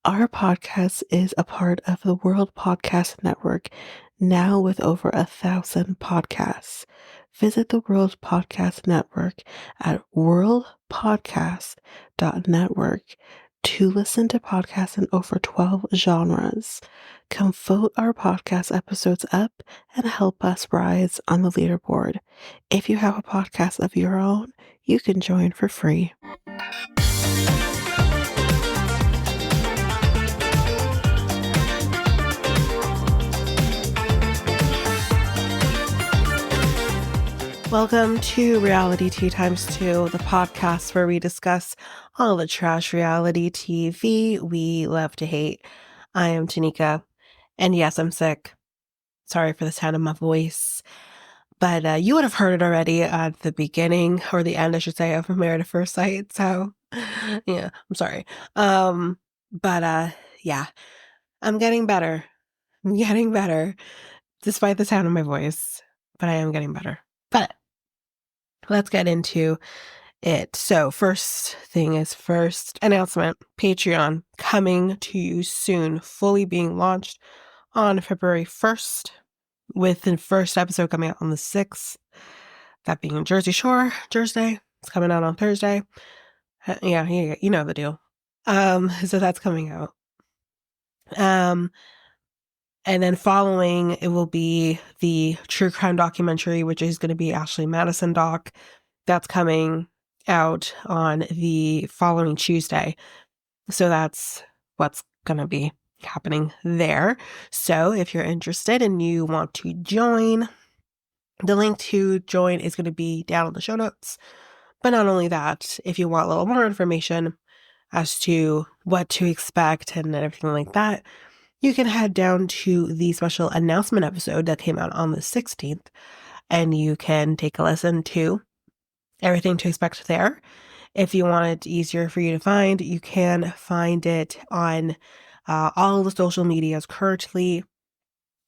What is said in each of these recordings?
Our podcast is a part of the World Podcast Network, now with over 1,000 podcasts. Visit the World Podcast Network at worldpodcast.network to listen to podcasts in over 12 genres. Come vote our podcast episodes up and help us rise on the leaderboard. If you have a podcast of your own, you can join for free. Welcome to Reality Tea Times 2, the podcast where we discuss all the trash reality TV we love to hate. I am Tanika, and yes, I'm sick. Sorry for the sound of my voice, but you would have heard it already at the beginning, or the end, I should say, of Married at First Sight, so yeah, I'm sorry. Yeah, I'm getting better. I'm getting better, despite the sound of my voice, but I am getting better. But let's get into it. So first thing is first announcement, Patreon coming to you soon, fully being launched on February 1st, with the first episode coming out on the 6th, that being Jersey Shore, Thursday. It's coming out on Thursday. Yeah, you know the deal. So that's coming out. And then following, it will be the true crime documentary, which is going to be Ashley Madison doc. That's coming out on the following Tuesday. So that's what's going to be happening there. So if you're interested and you want to join, the link to join is going to be down in the show notes. But not only that, if you want a little more information as to what to expect and everything like that, you can head down to the special announcement episode that came out on the 16th, and you can take a listen to everything to expect there. If you want it easier for you to find, you can find it on all the social medias currently.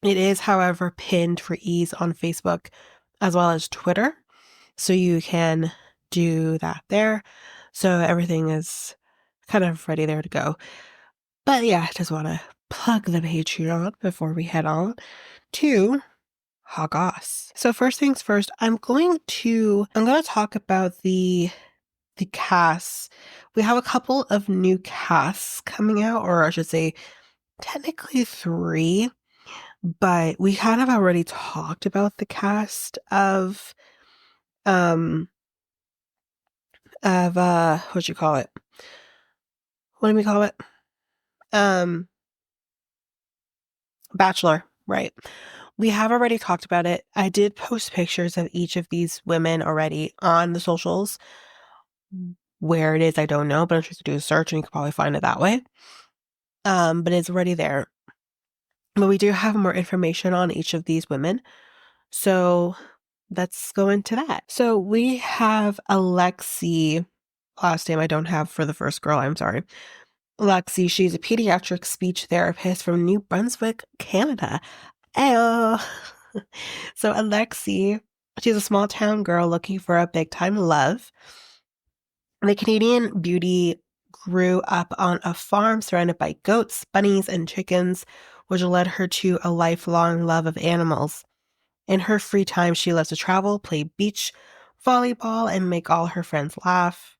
It is, however, pinned for ease on Facebook as well as Twitter. So you can do that there. So everything is kind of ready there to go. But yeah, I just want to plug the Patreon before we head on to Hogos. So first things first, I'm going to talk about the casts. We have a couple of new casts coming out, or I should say technically 3, but we kind of already talked about the cast of what you call it? What do we call it? Bachelor, right? We have already talked about it. I did post pictures of each of these women already on the socials. Where it is, I don't know, but I'm sure to do a search and you can probably find it that way. But it's already there. But we do have more information on each of these women. So let's go into that. So we have Alexi, last name I don't have for the first girl, I'm sorry. Alexi, she's a pediatric speech therapist from New Brunswick, Canada. Ayo. So Alexi, she's a small town girl looking for a big time love. The Canadian beauty grew up on a farm surrounded by goats, bunnies, and chickens, which led her to a lifelong love of animals. In her free time, she loves to travel, play beach volleyball, and make all her friends laugh.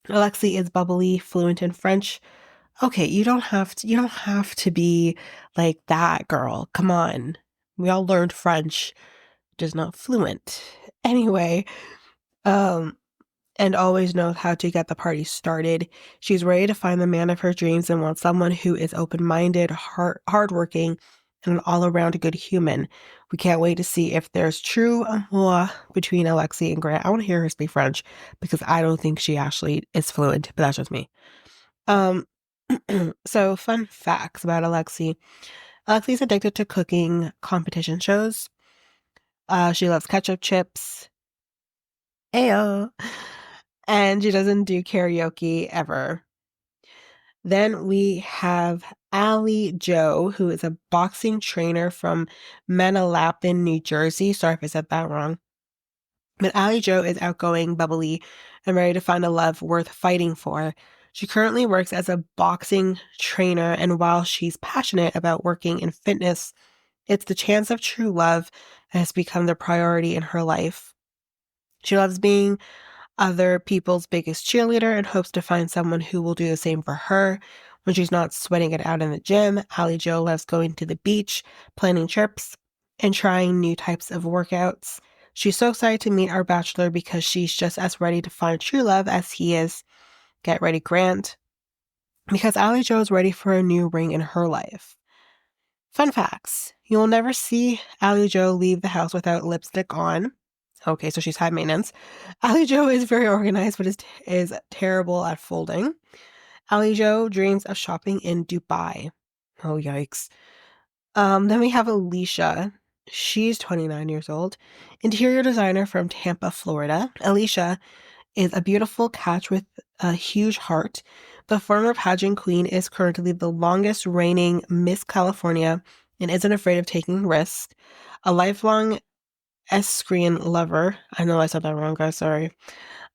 Alexi is bubbly, fluent in French. Okay, you don't have to be like that, girl. Come on. We all learned French, just not fluent. Anyway, and always knows how to get the party started. She's ready to find the man of her dreams and wants someone who is open-minded, hardworking, and an all-around good human. We can't wait to see if there's true amour between Alexi and Grant. I want to hear her speak French because I don't think she actually is fluent, but that's just me. So fun facts about Alexi. Alexi's addicted to cooking competition shows. She loves ketchup chips. Ayo. And she doesn't do karaoke ever. Then we have Allie Joe, who is a boxing trainer from Manalapan, New Jersey. Sorry if I said that wrong. But Allie Joe is outgoing, bubbly, and ready to find a love worth fighting for. She currently works as a boxing trainer, and while she's passionate about working in fitness, it's the chance of true love that has become the priority in her life. She loves being other people's biggest cheerleader and hopes to find someone who will do the same for her. When she's not sweating it out in the gym, Allie Jo loves going to the beach, planning trips, and trying new types of workouts. She's so excited to meet our bachelor because she's just as ready to find true love as he is. Get ready, Grant. Because Allie Jo is ready for a new ring in her life. Fun facts. You'll never see Allie Jo leave the house without lipstick on. Okay, so she's high maintenance. Allie Jo is very organized, but is terrible at folding. Allie Jo dreams of shopping in Dubai. Oh, yikes. Then we have Alicia. She's 29 years old. Interior designer from Tampa, Florida. Alicia is a beautiful catch with a huge heart. The former pageant queen is currently the longest reigning Miss California and isn't afraid of taking risks. A lifelong equestrian lover. I know I said that wrong, guys. Sorry.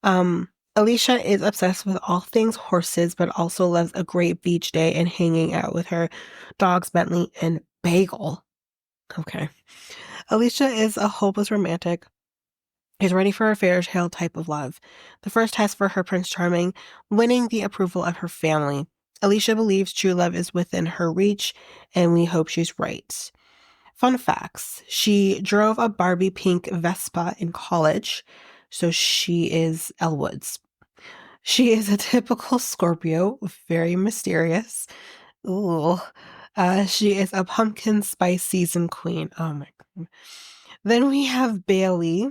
Alicia is obsessed with all things horses, but also loves a great beach day and hanging out with her dogs, Bentley and Bagel. Okay. Alicia is a hopeless romantic. Is ready for a fairy tale type of love. The first test for her Prince Charming, winning the approval of her family. Alicia believes true love is within her reach, and we hope she's right. Fun facts. She drove a Barbie pink Vespa in college, so she is Elwood's. She is a typical Scorpio, very mysterious. Ooh. She is a pumpkin spice season queen. Oh my God. Then we have Bailey,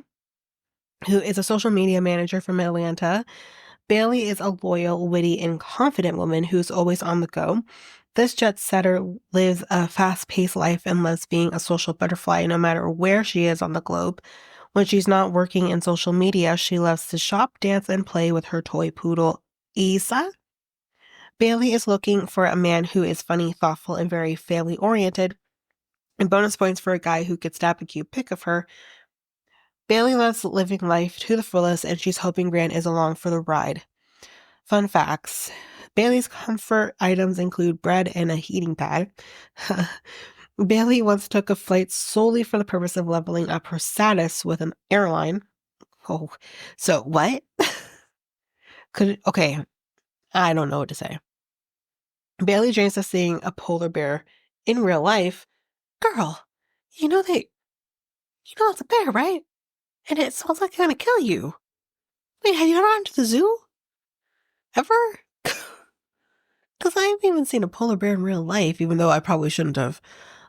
who is a social media manager from Atlanta. Bailey is a loyal, witty, and confident woman who's always on the go. This jet setter lives a fast-paced life and loves being a social butterfly no matter where she is on the globe. When she's not working in social media, she loves to shop, dance, and play with her toy poodle, Isa. Bailey is looking for a man who is funny, thoughtful, and very family-oriented. And bonus points for a guy who could snap a cute pic of her. Bailey loves living life to the fullest, and she's hoping Grant is along for the ride. Fun facts. Bailey's comfort items include bread and a heating pad. Bailey once took a flight solely for the purpose of leveling up her status with an airline. Oh, so what? Okay, I don't know what to say. Bailey dreams of seeing a polar bear in real life. Girl, you know it's a bear, right? And it sounds like they're gonna kill you. Wait, have you ever gone to the zoo? Ever? Because I haven't even seen a polar bear in real life, even though I probably shouldn't have.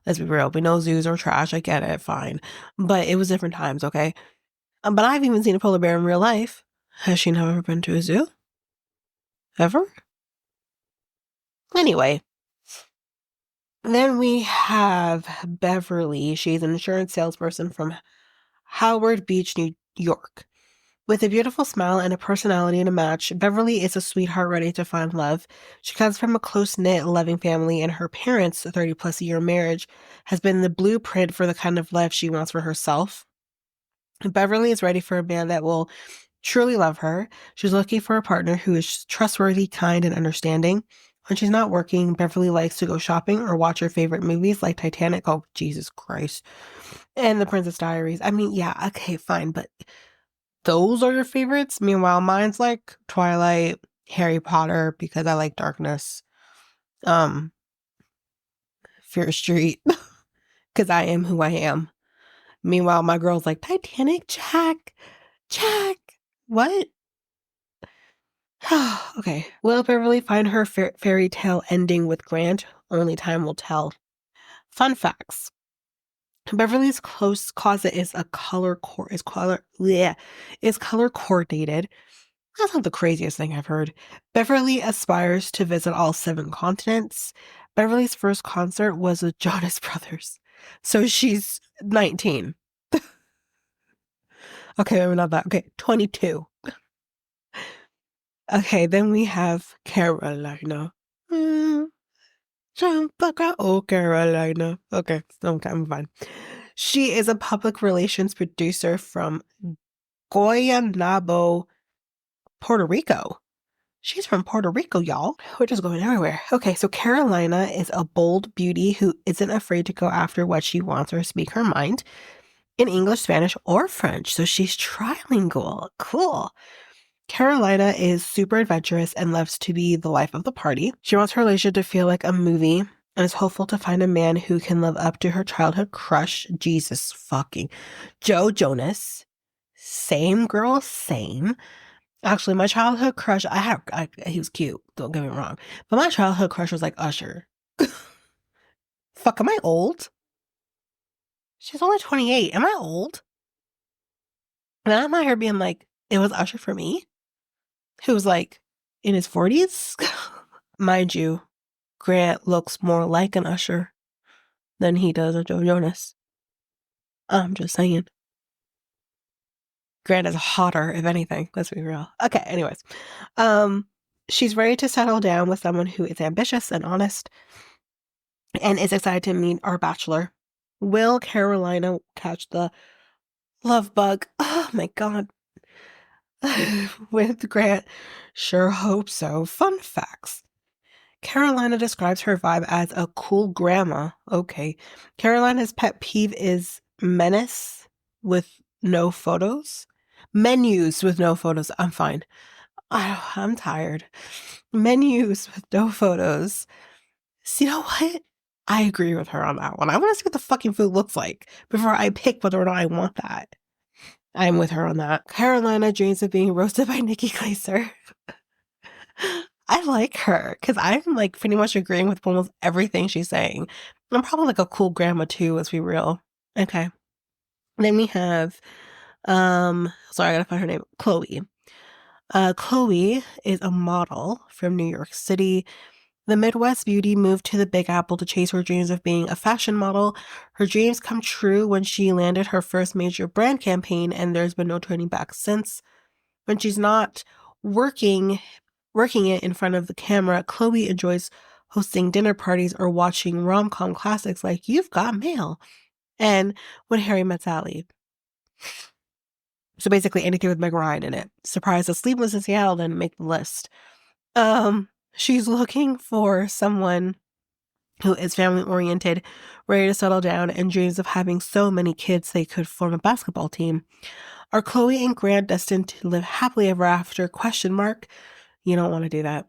Let's be real. We know zoos are trash. I get it. Fine. But it was different times, okay? But I've even seen a polar bear in real life. Has she never been to a zoo? Ever? Anyway. Then we have Beverly. She's an insurance salesperson from Howard Beach, New York. With a beautiful smile and a personality to match, Beverly is a sweetheart ready to find love. She comes from a close-knit, loving family, and her parents' 30-plus year marriage has been the blueprint for the kind of life she wants for herself. Beverly is ready for a man that will truly love her. She's looking for a partner who is trustworthy, kind, and understanding. When she's not working, Beverly likes to go shopping or watch her favorite movies like Titanic, oh, Jesus Christ, and The Princess Diaries. I mean, yeah, okay, fine, but those are your favorites? Meanwhile, mine's like Twilight, Harry Potter, because I like darkness. Fear Street, because I am who I am. Meanwhile, my girl's like, Titanic, Jack. What? Okay. Will Beverly find her fairy tale ending with Grant? Only time will tell. Fun facts. Beverly's close closet is color coordinated. That's not the craziest thing I've heard. Beverly aspires to visit all 7 continents. Beverly's first concert was with Jonas Brothers. So she's 19. Okay, maybe not that. Okay, 22. Okay, then we have Carolina. Oh, Carolina. Okay, I'm fine. She is a public relations producer from Guaynabo, Puerto Rico. She's from Puerto Rico, y'all. We're just going everywhere. Okay, so Carolina is a bold beauty who isn't afraid to go after what she wants or speak her mind in English, Spanish, or French. So she's trilingual. Cool. Carolina is super adventurous and loves to be the life of the party. She wants her relationship to feel like a movie and is hopeful to find a man who can live up to her childhood crush, Jesus fucking Joe Jonas. Same girl, same. Actually, my childhood crush, he was cute, don't get me wrong. But my childhood crush was like Usher. Fuck, am I old? She's only 28. Am I old? And I'm out here being like, it was Usher for me? Who was like in his 40s? Mind you, Grant looks more like an Usher than he does a Joe Jonas. I'm just saying. Grant is hotter, if anything. Let's be real. Okay, anyways. She's ready to settle down with someone who is ambitious and honest and is excited to meet our bachelor. Will Carolina catch the love bug? Oh my god. With Grant? Sure hope so. Fun facts. Carolina describes her vibe as a cool grandma. Okay. Carolina's pet peeve is menace with no photos. Menus with no photos. I'm fine. I'm tired. Menus with no photos. So you know what? I agree with her on that one. I want to see what the fucking food looks like before I pick whether or not I want that. I'm with her on that. Carolina dreams of being roasted by Nikki Glaser. I like her because I'm like pretty much agreeing with almost everything she's saying. I'm probably like a cool grandma too, let's be real. Okay. Then we have sorry, I gotta find her name. Chloe. Chloe is a model from New York City. The Midwest beauty moved to the Big Apple to chase her dreams of being a fashion model. Her dreams come true when she landed her first major brand campaign, and there's been no turning back since. When she's not working it in front of the camera, Chloe enjoys hosting dinner parties or watching rom-com classics like You've Got Mail and When Harry Met Sally. So basically anything with Meg Ryan in it. Surprised that Sleepless in Seattle didn't make the list. She's looking for someone who is family-oriented, ready to settle down, and dreams of having so many kids they could form a basketball team. Are Chloe and Grant destined to live happily ever after? Question mark. You don't want to do that.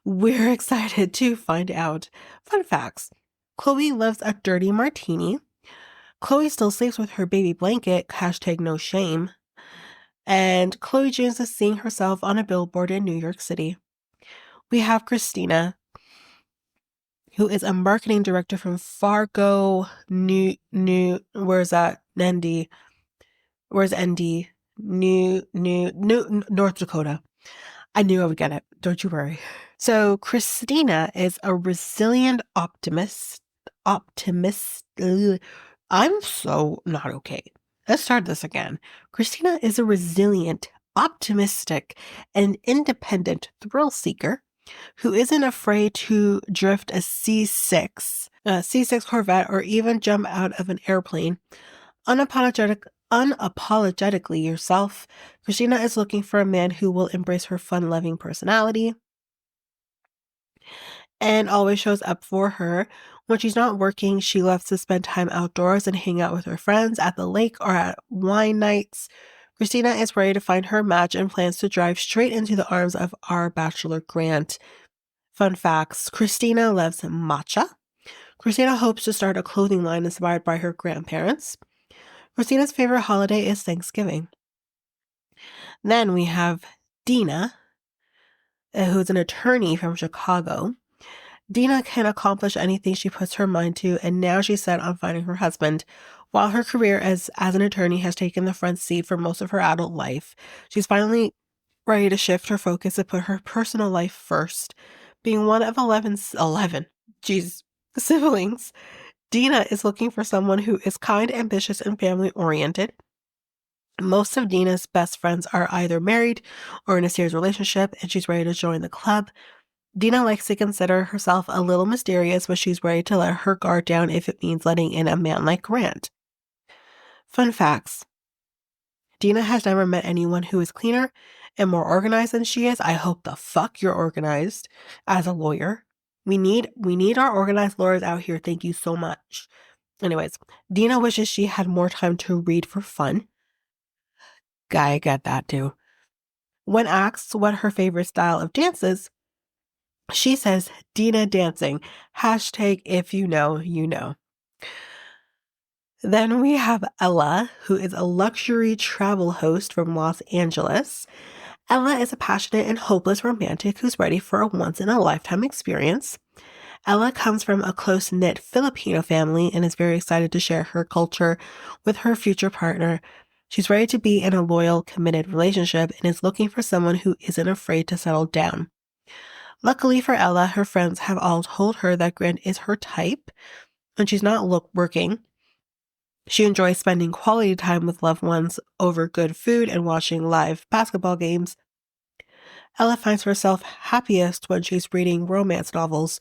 We're excited to find out. Fun facts. Chloe loves a dirty martini. Chloe still sleeps with her baby blanket. Hashtag no shame. And Chloe dreams of seeing herself on a billboard in New York City. We have Christina, who is a marketing director from Fargo, where's that? ND. Where's ND? North Dakota. I knew I would get it. Don't you worry. So Christina is a resilient optimist. I'm so not okay. Let's start this again. Christina is a resilient, optimistic, and independent thrill seeker who isn't afraid to drift a C6 Corvette, or even jump out of an airplane. Unapologetically yourself, Christina is looking for a man who will embrace her fun-loving personality and always shows up for her. When she's not working, she loves to spend time outdoors and hang out with her friends at the lake or at wine nights. Christina is ready to find her match and plans to drive straight into the arms of our bachelor Grant. Fun facts. Christina loves matcha. Christina hopes to start a clothing line inspired by her grandparents. Christina's favorite holiday is Thanksgiving. Then we have Dina, who's an attorney from Chicago. Dina can accomplish anything she puts her mind to, and now she's set on finding her husband. While her career as an attorney has taken the front seat for most of her adult life, she's finally ready to shift her focus and put her personal life first. Being one of 11 siblings, Dina is looking for someone who is kind, ambitious, and family-oriented. Most of Dina's best friends are either married or in a serious relationship, and she's ready to join the club. Dina likes to consider herself a little mysterious, but she's ready to let her guard down if it means letting in a man like Grant. Fun facts. Dina has never met anyone who is cleaner and more organized than she is. I hope the fuck you're organized as a lawyer. We need our organized lawyers out here. Thank you so much. Anyways, Dina wishes she had more time to read for fun. I get that too. When asked what her favorite style of dance is, she says Dina dancing. Hashtag if you know, you know. Then we have Ella, who is a luxury travel host from Los Angeles. Ella is a passionate and hopeless romantic who's ready for a once-in-a-lifetime experience. Ella comes from a close-knit Filipino family and is very excited to share her culture with her future partner. She's ready to be in a loyal, committed relationship and is looking for someone who isn't afraid to settle down. Luckily for Ella, her friends have all told her that Grant is her type, and she's not working. She enjoys spending quality time with loved ones over good food and watching live basketball games. Ella finds herself happiest when she's reading romance novels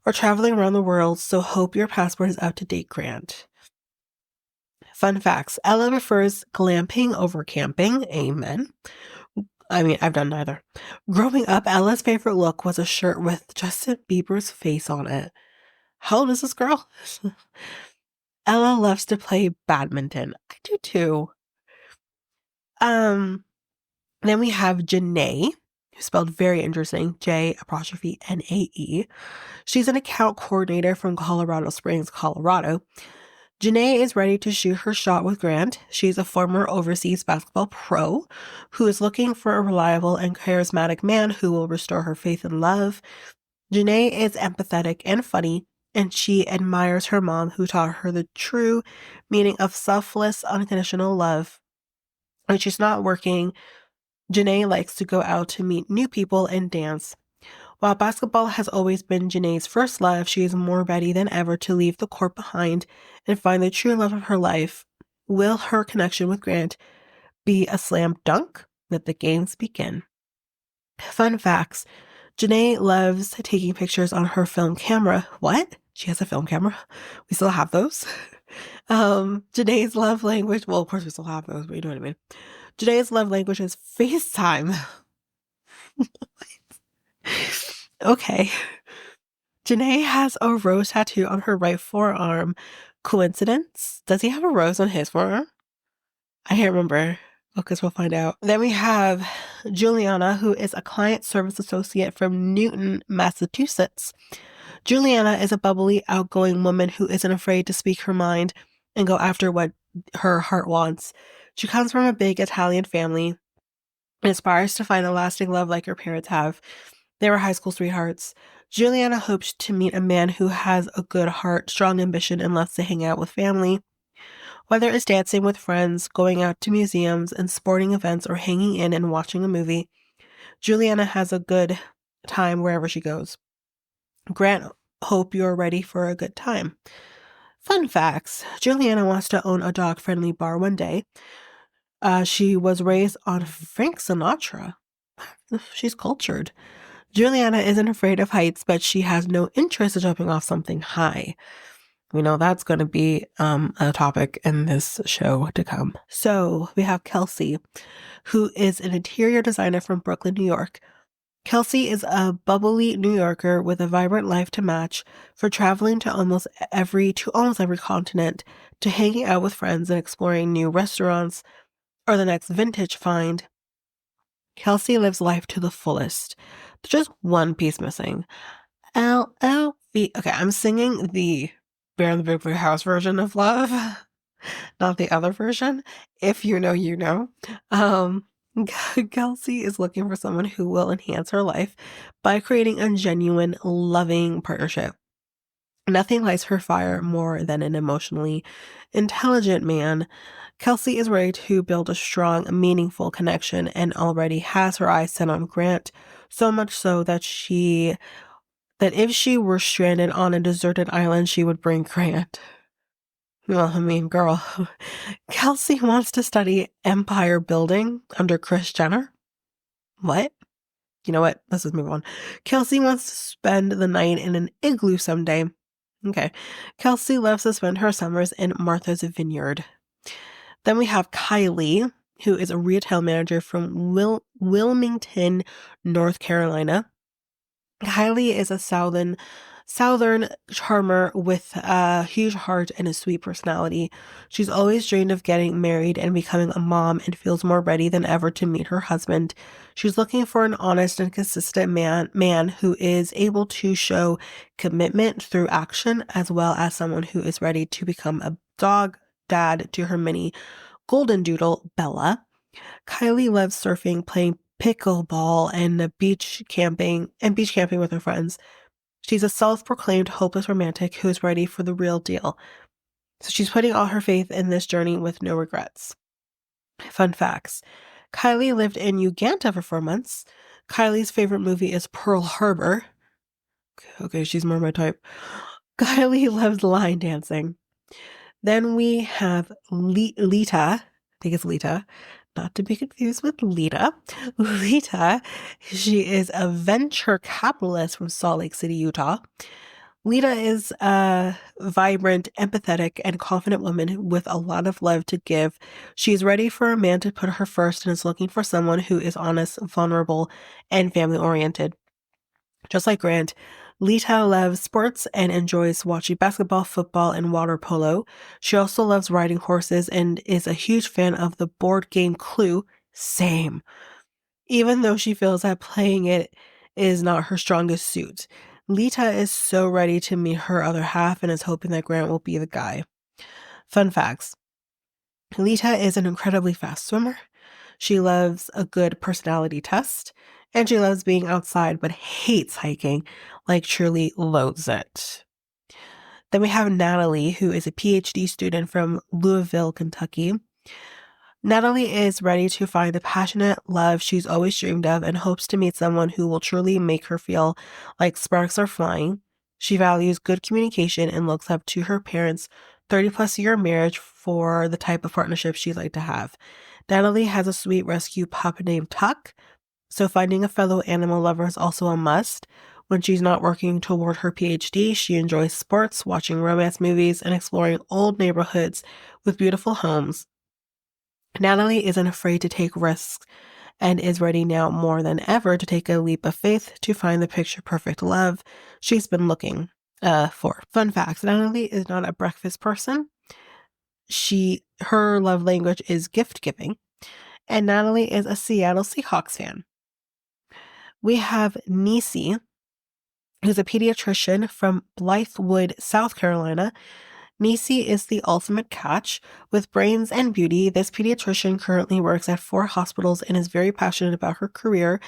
or traveling around the world, so hope your passport is up to date, Grant. Fun facts. Ella prefers glamping over camping. Amen. I mean, I've done neither. Growing up, Ella's favorite look was a shirt with Justin Bieber's face on it. How old is this girl? Ella loves to play badminton. I do too. Then we have Janae, who's spelled very interesting, J''N''A''E. She's an account coordinator from Colorado Springs, Colorado. Janae is ready to shoot her shot with Grant. She's a former overseas basketball pro who is looking for a reliable and charismatic man who will restore her faith in love. Janae is empathetic and funny, and she admires her mom who taught her the true meaning of selfless, unconditional love. When she's not working, Janae likes to go out to meet new people and dance. While basketball has always been Janae's first love, she is more ready than ever to leave the court behind and find the true love of her life. Will her connection with Grant be a slam dunk? Let the games begin. Fun facts. Janae loves taking pictures on her film camera. What? She has a film camera? We still have those? Janae's love language, well, of course we still have those, but you know what I mean. Janae's love language is FaceTime. Okay. Janae has a rose tattoo on her right forearm. Coincidence? Does he have a rose on his forearm? I can't remember. Okay, so we'll find out. Then we have Juliana, who is a client service associate from Newton, Massachusetts. Juliana is a bubbly, outgoing woman who isn't afraid to speak her mind and go after what her heart wants. She comes from a big Italian family and aspires to find a lasting love like her parents have. They were high school sweethearts. Juliana hopes to meet a man who has a good heart, strong ambition, and loves to hang out with family. Whether it's dancing with friends, going out to museums and sporting events, or hanging in and watching a movie, Juliana has a good time wherever she goes. Grant, hope you're ready for a good time. Fun facts. Juliana wants to own a dog-friendly bar one day. She was raised on Frank Sinatra. She's cultured. Juliana isn't afraid of heights, but she has no interest in jumping off something high. We know that's going to be a topic in this show to come. So we have Kelsey, who is an interior designer from Brooklyn, New York. Kelsey is a bubbly New Yorker with a vibrant life to match for traveling to almost every continent, to hanging out with friends and exploring new restaurants or the next vintage find. Kelsey lives life to the fullest. There's just one piece missing. LLV. Okay, I'm singing the Bear in the Big Blue House version of Love, not the other version. If you know, you know. Kelsey is looking for someone who will enhance her life by creating a genuine, loving partnership. Nothing lights her fire more than an emotionally intelligent man. Kelsey is ready to build a strong, meaningful connection and already has her eyes set on Grant, so much so that if she were stranded on a deserted island, she would bring Grant. Well, I mean, girl, Kelsey wants to study empire building under Kris Jenner. What? You know what? Let's just move on. Kelsey wants to spend the night in an igloo someday. Okay. Kelsey loves to spend her summers in Martha's Vineyard. Then we have Kylie, who is a retail manager from Wilmington, North Carolina. Kylie is a southern charmer with a huge heart and a sweet personality. She's always dreamed of getting married and becoming a mom and feels more ready than ever to meet her husband. She's looking for an honest and consistent man who is able to show commitment through action, as well as someone who is ready to become a dog dad to her mini golden doodle, Bella. Kylie loves surfing, playing pickleball, and beach camping with her friends. She's a self-proclaimed hopeless romantic who is ready for the real deal. So she's putting all her faith in this journey with no regrets. Fun facts. Kylie lived in Uganda for 4 months. Kylie's favorite movie is Pearl Harbor. Okay, she's more my type. Kylie loves line dancing. Then we have Lita. I think it's Lita. Not to be confused with Lita. Lita, she is a venture capitalist from Salt Lake City, Utah. Lita is a vibrant, empathetic, and confident woman with a lot of love to give. She's ready for a man to put her first and is looking for someone who is honest, vulnerable, and family-oriented. Just like Grant, Lita loves sports and enjoys watching basketball, football, and water polo. She also loves riding horses and is a huge fan of the board game Clue. Same. Even though she feels that playing it is not her strongest suit. Lita is so ready to meet her other half and is hoping that Grant will be the guy. Fun facts. Lita is an incredibly fast swimmer. She loves a good personality test, and she loves being outside but hates hiking, like truly loathes it. Then we have Natalie, who is a PhD student from Louisville, Kentucky. Natalie is ready to find the passionate love she's always dreamed of and hopes to meet someone who will truly make her feel like sparks are flying. She values good communication and looks up to her parents' 30-plus year marriage for the type of partnership she'd like to have. Natalie has a sweet rescue pup named Tuck, so finding a fellow animal lover is also a must. When she's not working toward her PhD, she enjoys sports, watching romance movies, and exploring old neighborhoods with beautiful homes. Natalie isn't afraid to take risks and is ready now more than ever to take a leap of faith to find the picture-perfect love she's been looking for. Fun facts, Natalie is not a breakfast person. Her love language is gift giving, and Natalie is a Seattle Seahawks fan. We have Nisi, who's a pediatrician from Blythewood, South Carolina. Nisi is the ultimate catch. With brains and beauty, this pediatrician currently works at 4 hospitals and is very passionate about her career.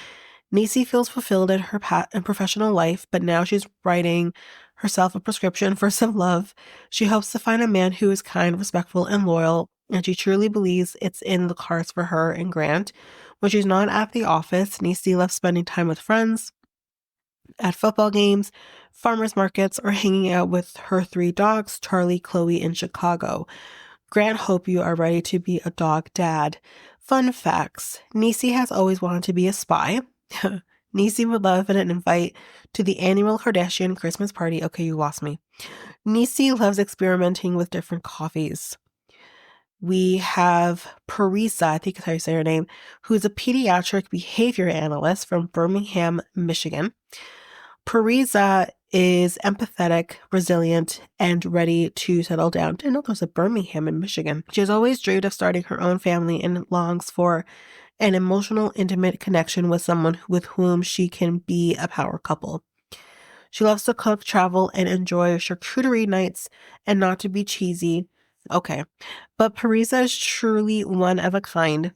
Nisi feels fulfilled in her professional life, but now she's writing herself a prescription for some love. She hopes to find a man who is kind, respectful, and loyal, and she truly believes it's in the cards for her and Grant. When she's not at the office, Nisi loves spending time with friends, at football games, farmers markets, or hanging out with her 3 dogs, Charlie, Chloe, and Chicago. Grant, hope you are ready to be a dog dad. Fun facts. Nisi has always wanted to be a spy. Nisi would love an invite to the annual Kardashian Christmas party. Okay, you lost me. Nisi loves experimenting with different coffees. We have Parisa, I think is how you say her name, who's a pediatric behavior analyst from Birmingham, Michigan. Parisa is empathetic, resilient, and ready to settle down. I didn't know there was a Birmingham in Michigan. She has always dreamed of starting her own family and longs for an emotional, intimate connection with someone with whom she can be a power couple. She loves to cook, travel, and enjoy charcuterie nights, and not to be cheesy. Okay, but Parisa is truly one of a kind.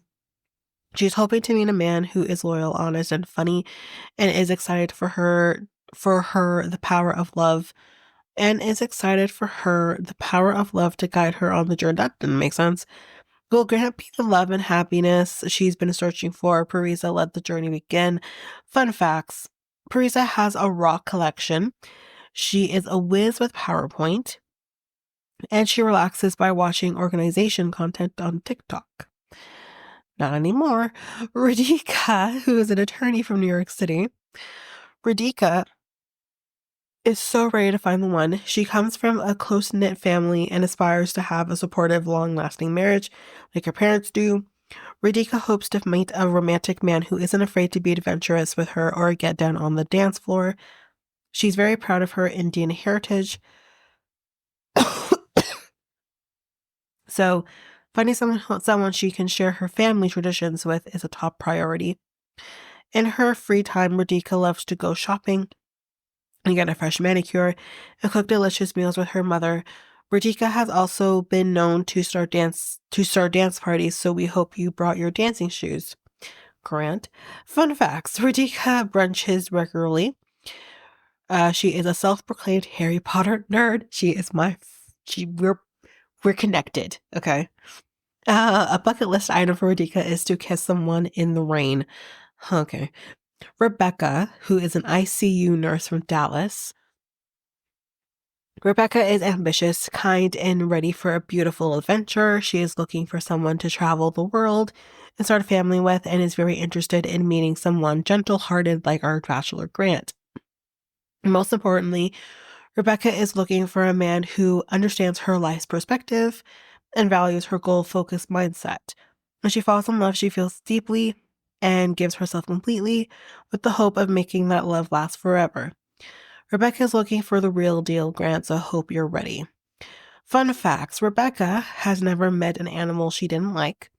She's hoping to meet a man who is loyal, honest, and funny, and is excited for her the power of love, to guide her on the journey. That didn't make sense. Will Grant be the love and happiness she's been searching for? Parisa, let the journey begin. Fun facts. Parisa has a rock collection. She is a whiz with PowerPoint, and she relaxes by watching organization content on TikTok. Not anymore. Radhika, who is an attorney from New York City. Radhika is so ready to find the one. She comes from a close-knit family and aspires to have a supportive, long-lasting marriage like her parents do. Radhika hopes to meet a romantic man who isn't afraid to be adventurous with her or get down on the dance floor. She's very proud of her Indian heritage. So, finding someone she can share her family traditions with is a top priority. In her free time, Radhika loves to go shopping and get a fresh manicure and cook delicious meals with her mother. Radhika has also been known to start dance parties, so we hope you brought your dancing shoes. Grant. Fun facts: Radhika brunches regularly. She is a self-proclaimed Harry Potter nerd. She is we're connected. Okay. A bucket list item for Radhika is to kiss someone in the rain. Okay. Rebecca, who is an ICU nurse from Dallas. Rebecca is ambitious, kind, and ready for a beautiful adventure. She is looking for someone to travel the world and start a family with, and is very interested in meeting someone gentle-hearted like our bachelor Grant. Most importantly, Rebecca is looking for a man who understands her life's perspective and values her goal-focused mindset. When she falls in love, she feels deeply and gives herself completely with the hope of making that love last forever. Rebecca is looking for the real deal, Grant, so hope you're ready. Fun facts: Rebecca has never met an animal she didn't like.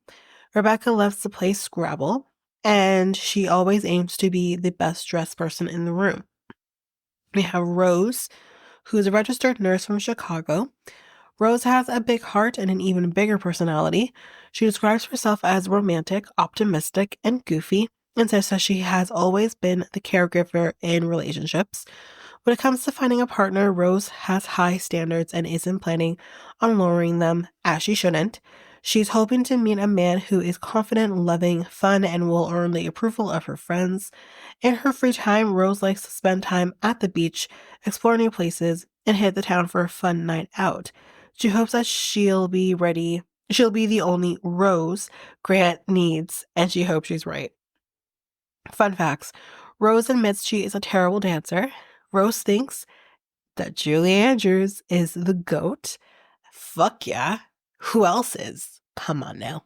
Rebecca loves to play Scrabble, and she always aims to be the best dressed person in the room. We have Rose, who is a registered nurse from Chicago. Rose has a big heart and an even bigger personality. She describes herself as romantic, optimistic, and goofy, and says that she has always been the caregiver in relationships. When it comes to finding a partner, Rose has high standards and isn't planning on lowering them, as she shouldn't. She's hoping to meet a man who is confident, loving, fun, and will earn the approval of her friends. In her free time, Rose likes to spend time at the beach, explore new places, and hit the town for a fun night out. She hopes that she'll be the only Rose Grant needs, and she hopes she's right. Fun facts: Rose admits she is a terrible dancer. Rose thinks that Julie Andrews is the GOAT. Fuck yeah. Who else is? Come on now.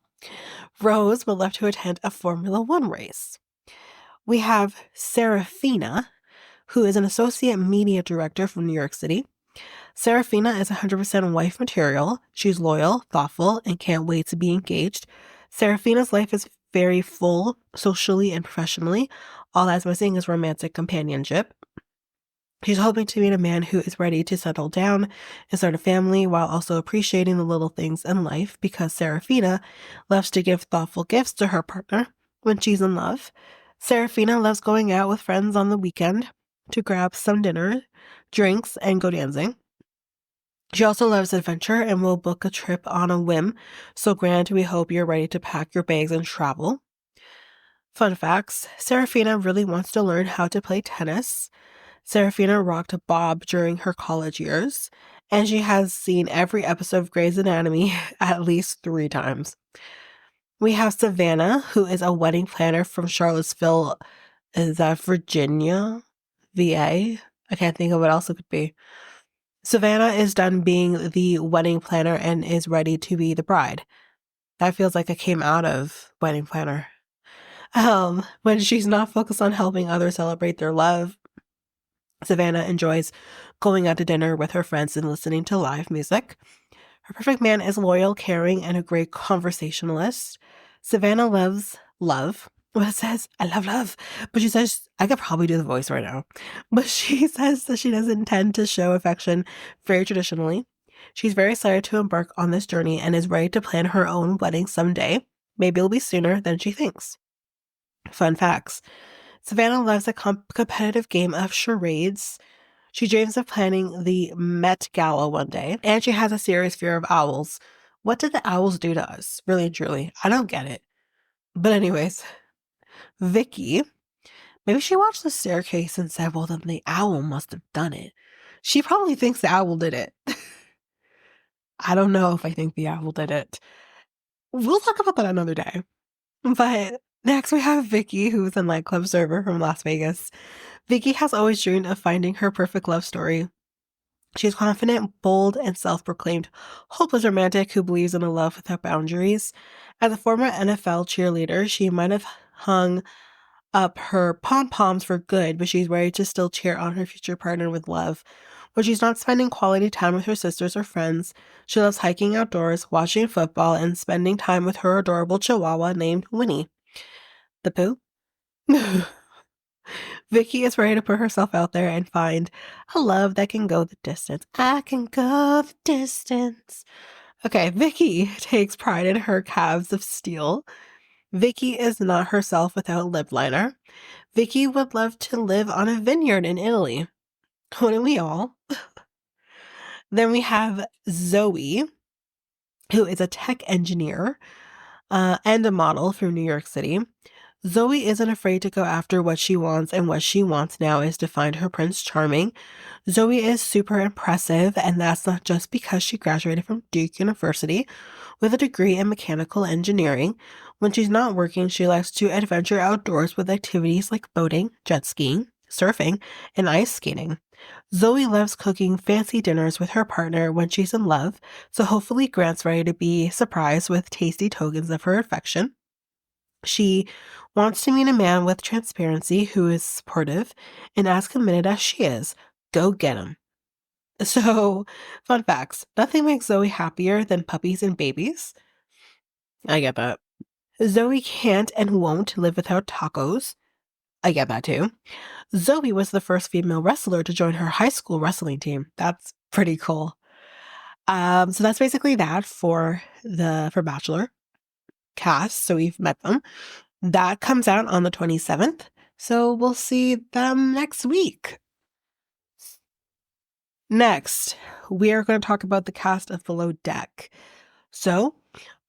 Rose would love to attend a Formula One race. We have Serafina, who is an associate media director from New York City. Serafina is 100% wife material. She's loyal, thoughtful, and can't wait to be engaged. Serafina's life is very full, socially and professionally. All that's missing is romantic companionship. She's hoping to meet a man who is ready to settle down and start a family while also appreciating the little things in life, because Serafina loves to give thoughtful gifts to her partner when she's in love. Serafina loves going out with friends on the weekend to grab some dinner, drinks, and go dancing. She also loves adventure and will book a trip on a whim. So, Grant, we hope you're ready to pack your bags and travel. Fun facts: Serafina really wants to learn how to play tennis. Serafina rocked Bob during her college years, and she has seen every episode of Grey's Anatomy at least 3 times. We have Savannah, who is a wedding planner from Charlottesville, is that Virginia? VA? I can't think of what else it could be. Savannah is done being the wedding planner and is ready to be the bride. That feels like it came out of Wedding Planner. When she's not focused on helping others celebrate their love, Savannah enjoys going out to dinner with her friends and listening to live music. Her perfect man is loyal, caring, and a great conversationalist. Savannah loves love. Well, it says, I love love. But she says, I could probably do the voice right now. But she says that she doesn't intend to show affection very traditionally. She's very excited to embark on this journey and is ready to plan her own wedding someday. Maybe it'll be sooner than she thinks. Fun facts: Savannah loves a competitive game of charades. She dreams of planning the Met Gala one day, and she has a serious fear of owls. What did the owls do to us? Really and truly, I don't get it. But anyways, Vicky, maybe she watched The Staircase and said, well, then the owl must have done it. She probably thinks the owl did it. I don't know if I think the owl did it. We'll talk about that another day. But next we have Vicky, who is a nightclub server from Las Vegas. Vicky has always dreamed of finding her perfect love story. She's confident, bold, and self-proclaimed hopeless romantic who believes in a love without boundaries. As a former NFL cheerleader, she might have hung up her pom-poms for good, but she's ready to still cheer on her future partner with love. When she's not spending quality time with her sisters or friends, she loves hiking outdoors, watching football, and spending time with her adorable chihuahua named Winnie. The poo? Vicky is ready to put herself out there and find a love that can go the distance. I can go the distance. Okay, Vicky takes pride in her calves of steel. Vicky is not herself without lip liner. Vicky would love to live on a vineyard in Italy. Wouldn't we all? Then we have Zoe, who is a tech engineer and a model from New York City. Zoe isn't afraid to go after what she wants, and what she wants now is to find her Prince Charming. Zoe is super impressive, and that's not just because she graduated from Duke University with a degree in mechanical engineering. When she's not working, she likes to adventure outdoors with activities like boating, jet skiing, surfing, and ice skating. Zoe loves cooking fancy dinners with her partner when she's in love, so hopefully Grant's ready to be surprised with tasty tokens of her affection. She wants to meet a man with transparency who is supportive and as committed as she is. Go get him. So, fun facts. Nothing makes Zoe happier than puppies and babies. I get that. Zoe can't and won't live without tacos. I get that too. Zoe was the first female wrestler to join her high school wrestling team. That's pretty cool. So that's basically that for Bachelor cast. So we've met them. That comes out on the 27th. So we'll see them next week. Next, we are going to talk about the cast of Below Deck. So,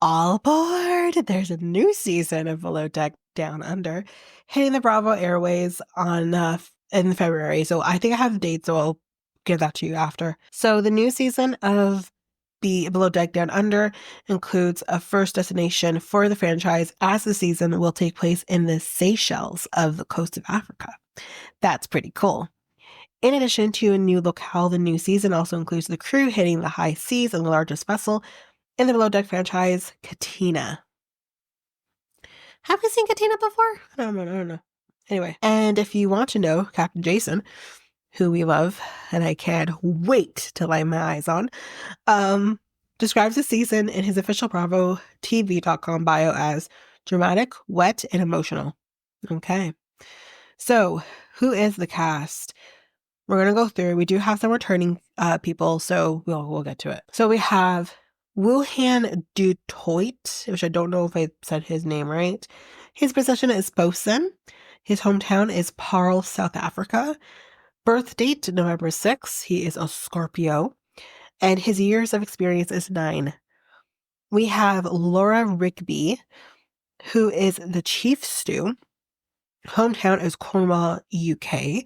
all aboard! There's a new season of Below Deck Down Under hitting the Bravo Airways on in February. So I think I have the date, so I'll give that to you after. So the new season of Below Deck Down Under includes a first destination for the franchise, as the season will take place in the Seychelles of the coast of Africa. That's pretty cool. In addition to a new locale, the new season also includes the crew hitting the high seas on the largest vessel in the Below Deck franchise, Katina. Have we seen Katina before? I don't know. Anyway, and if you want to know Captain Jason, who we love, and I can't wait to lay my eyes on, describes the season in his official BravoTV.com bio as dramatic, wet, and emotional. Okay. So, who is the cast? We're going to go through. We do have some returning people, so we'll get to it. So we have Wuhan Du Toit, which I don't know if I said his name right. His position is bosun. His hometown is Paarl, South Africa. Birth date, November 6th. He is a Scorpio. And his years of experience is 9. We have Laura Rigby, who is the chief stew. Hometown is Cornwall, UK.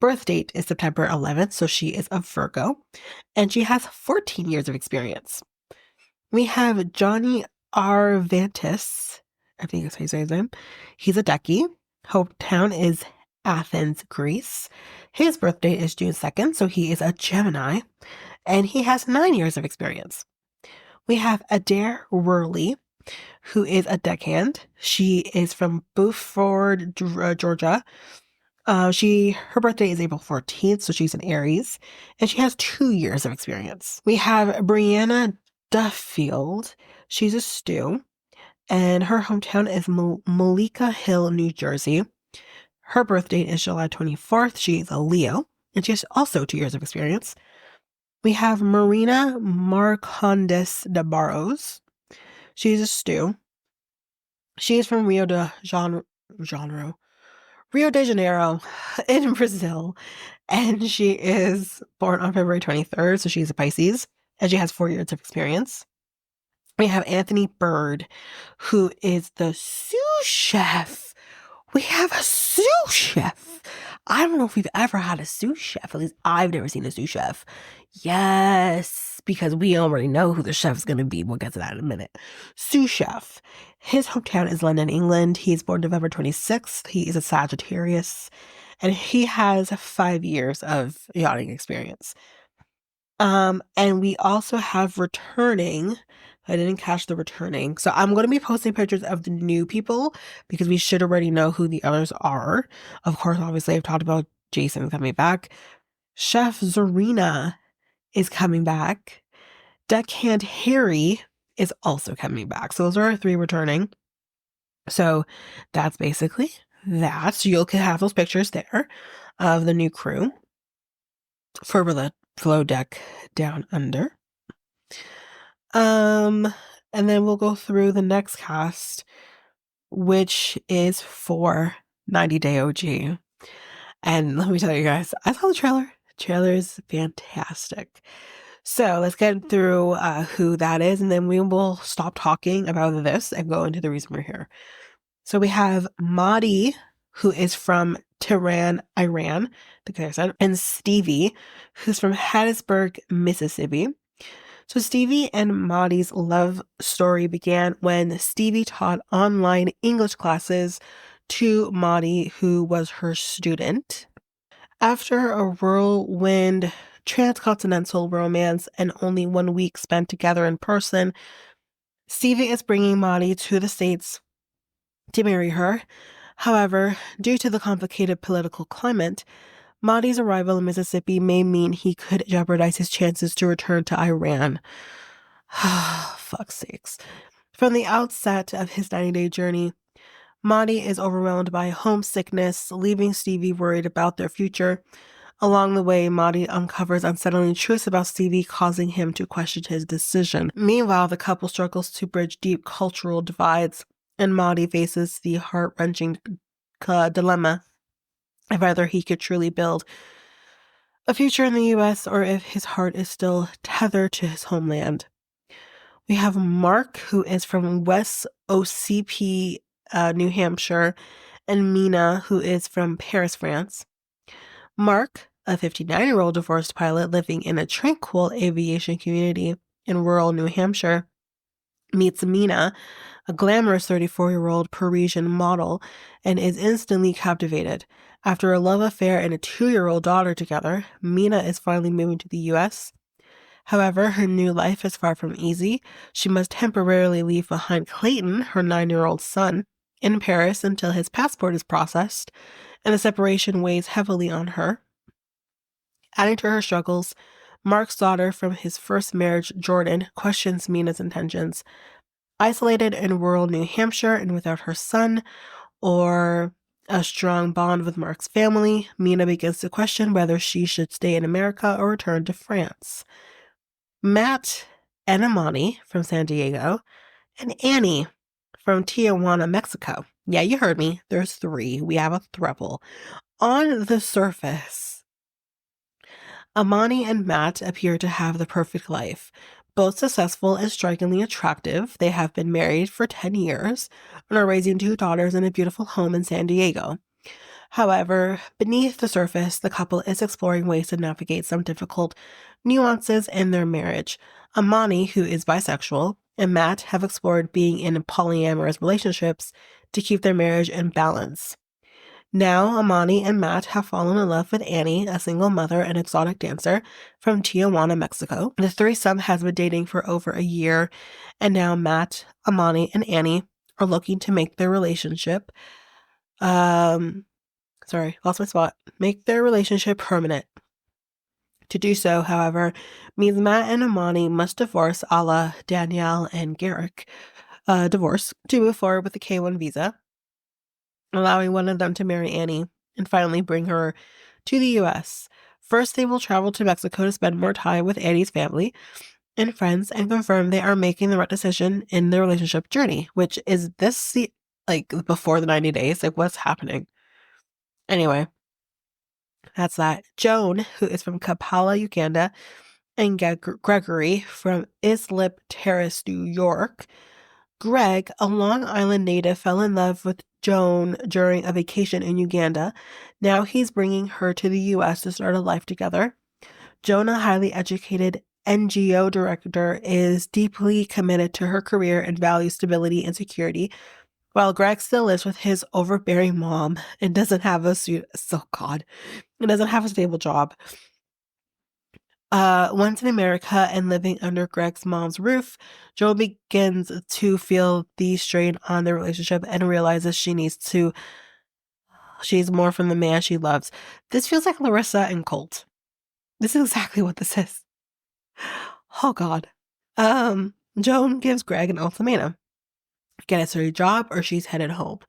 Birth date is September 11th, so she is a Virgo. And she has 14 years of experience. We have Johnny Arvantis. I think that's how you say his name. He's a Ducky. Hometown is Athens, Greece. His birth date is June 2nd, so he is a Gemini. And he has 9 years of experience. We have Adair Worley, who is a deckhand. She is from Beaufort, Georgia. Her birthday is April 14th, so she's an Aries, and she has 2 years of experience. We have Brianna Duffield. She's a stew, and her hometown is Malika Hill, New Jersey. Her birth date is July 24th. She's a Leo, and she has also 2 years of experience. We have Marina Marcondes de Barros. She's a stew. She is from Rio de Janeiro in Brazil, and she is born on February 23rd, so she's a Pisces, and she has 4 years of experience. We have Anthony Bird, who is the sous chef. We have a sous chef. I don't know if we've ever had a sous chef. At least I've never seen a sous chef. Yes, because we already know who the chef's going to be. We'll get to that in a minute. Sous chef. His hometown is London, England. He's born November 26th. He is a Sagittarius, and he has 5 years of yachting experience. And we also have returning. I didn't catch the returning. So I'm going to be posting pictures of the new people because we should already know who the others are. Of course, obviously, I've talked about Jason coming back. Chef Zarina is coming back. Deckhand Harry is also coming back. So those are our 3 returning. So that's basically that. So you'll have those pictures there of the new crew for the Flow Deck Down Under. And then we'll go through the next cast, which is for 90 Day OG. And let me tell you guys, I saw the trailer. The trailer is fantastic. So let's get through who that is, and then we will stop talking about this and go into the reason we're here. So we have Mahdi, who is from Tehran, Iran, the guy I said, and Stevie, who's from Hattiesburg, Mississippi. So Stevie and Mahdi's love story began when Stevie taught online English classes to Mahdi, who was her student. After a whirlwind transcontinental romance and only 1 week spent together in person, Stevie is bringing Mahdi to the States to marry her. However, due to the complicated political climate, Mahdi's arrival in Mississippi may mean he could jeopardize his chances to return to Iran. Fuck's sakes. From the outset of his 90-day journey, Mahdi is overwhelmed by homesickness, leaving Stevie worried about their future. Along the way, Mahdi uncovers unsettling truths about Stevie, causing him to question his decision. Meanwhile, the couple struggles to bridge deep cultural divides, and Mahdi faces the heart-wrenching dilemma of whether he could truly build a future in the U.S. or if his heart is still tethered to his homeland. We have Mark, who is from West OCP, New Hampshire, and Mina, who is from Paris, France. Mark, a 59-year-old divorced pilot living in a tranquil aviation community in rural New Hampshire, meets Mina, a glamorous 34-year-old Parisian model, and is instantly captivated. After a love affair and a 2-year-old daughter together, Mina is finally moving to the U.S. However, her new life is far from easy. She must temporarily leave behind Clayton, her 9-year-old son, in Paris until his passport is processed, and the separation weighs heavily on her. Adding to her struggles, Mark's daughter from his first marriage, Jordan, questions Mina's intentions. Isolated in rural New Hampshire and without her son or a strong bond with Mark's family, Mina begins to question whether she should stay in America or return to France. Matt and Amani from San Diego, and Annie from Tijuana, Mexico. Yeah, you heard me. There's 3. We have a throuple. On the surface, Amani and Matt appear to have the perfect life. Both successful and strikingly attractive, they have been married for 10 years and are raising 2 daughters in a beautiful home in San Diego. However, beneath the surface, the couple is exploring ways to navigate some difficult nuances in their marriage. Amani, who is bisexual, and Matt have explored being in polyamorous relationships to keep their marriage in balance. Now, Amani and Matt have fallen in love with Annie, a single mother and exotic dancer from Tijuana, Mexico. The threesome has been dating for over a year, and now Matt, Amani, and Annie are looking to make their relationship make their relationship permanent. To do so, however, means Matt and Amani must divorce a la Danielle and Garrick divorce to move forward with the K-1 visa, allowing one of them to marry Annie and finally bring her to the U.S. First, they will travel to Mexico to spend more time with Annie's family and friends and confirm they are making the right decision in their relationship journey, which is this, before the 90 days? Like, what's happening? Anyway, that's that. Joan, who is from Kampala, Uganda, and Gregory from Islip Terrace, New York. Greg, a Long Island native, fell in love with Joan during a vacation in Uganda. Now he's bringing her to the U.S. to start a life together. Joan, a highly educated NGO director, is deeply committed to her career and values stability and security, while Greg still lives with his overbearing mom and doesn't have a stable job. Once in America and living under Greg's mom's roof, Joan begins to feel the strain on their relationship and realizes she's more from the man she loves. This feels like Larissa and Colt. This is exactly what this is. Oh God. Joan gives Greg an ultimatum. Get a steady job or she's headed home.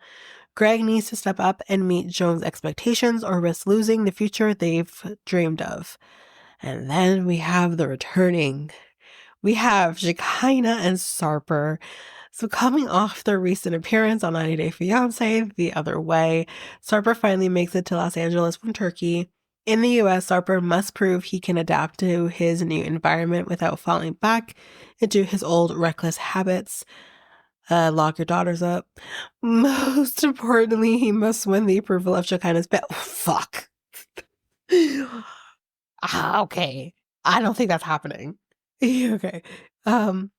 Greg needs to step up and meet Joan's expectations or risk losing the future they've dreamed of. And then we have the returning. We have Shekinah and Sarper. So coming off their recent appearance on 90 Day Fiancé, The Other Way, Sarper finally makes it to Los Angeles from Turkey. In the US, Sarper must prove he can adapt to his new environment without falling back into his old reckless habits. Lock your daughters up. Most importantly, he must win the approval of Shekinah's fuck. Okay. I don't think that's happening. Okay. I'm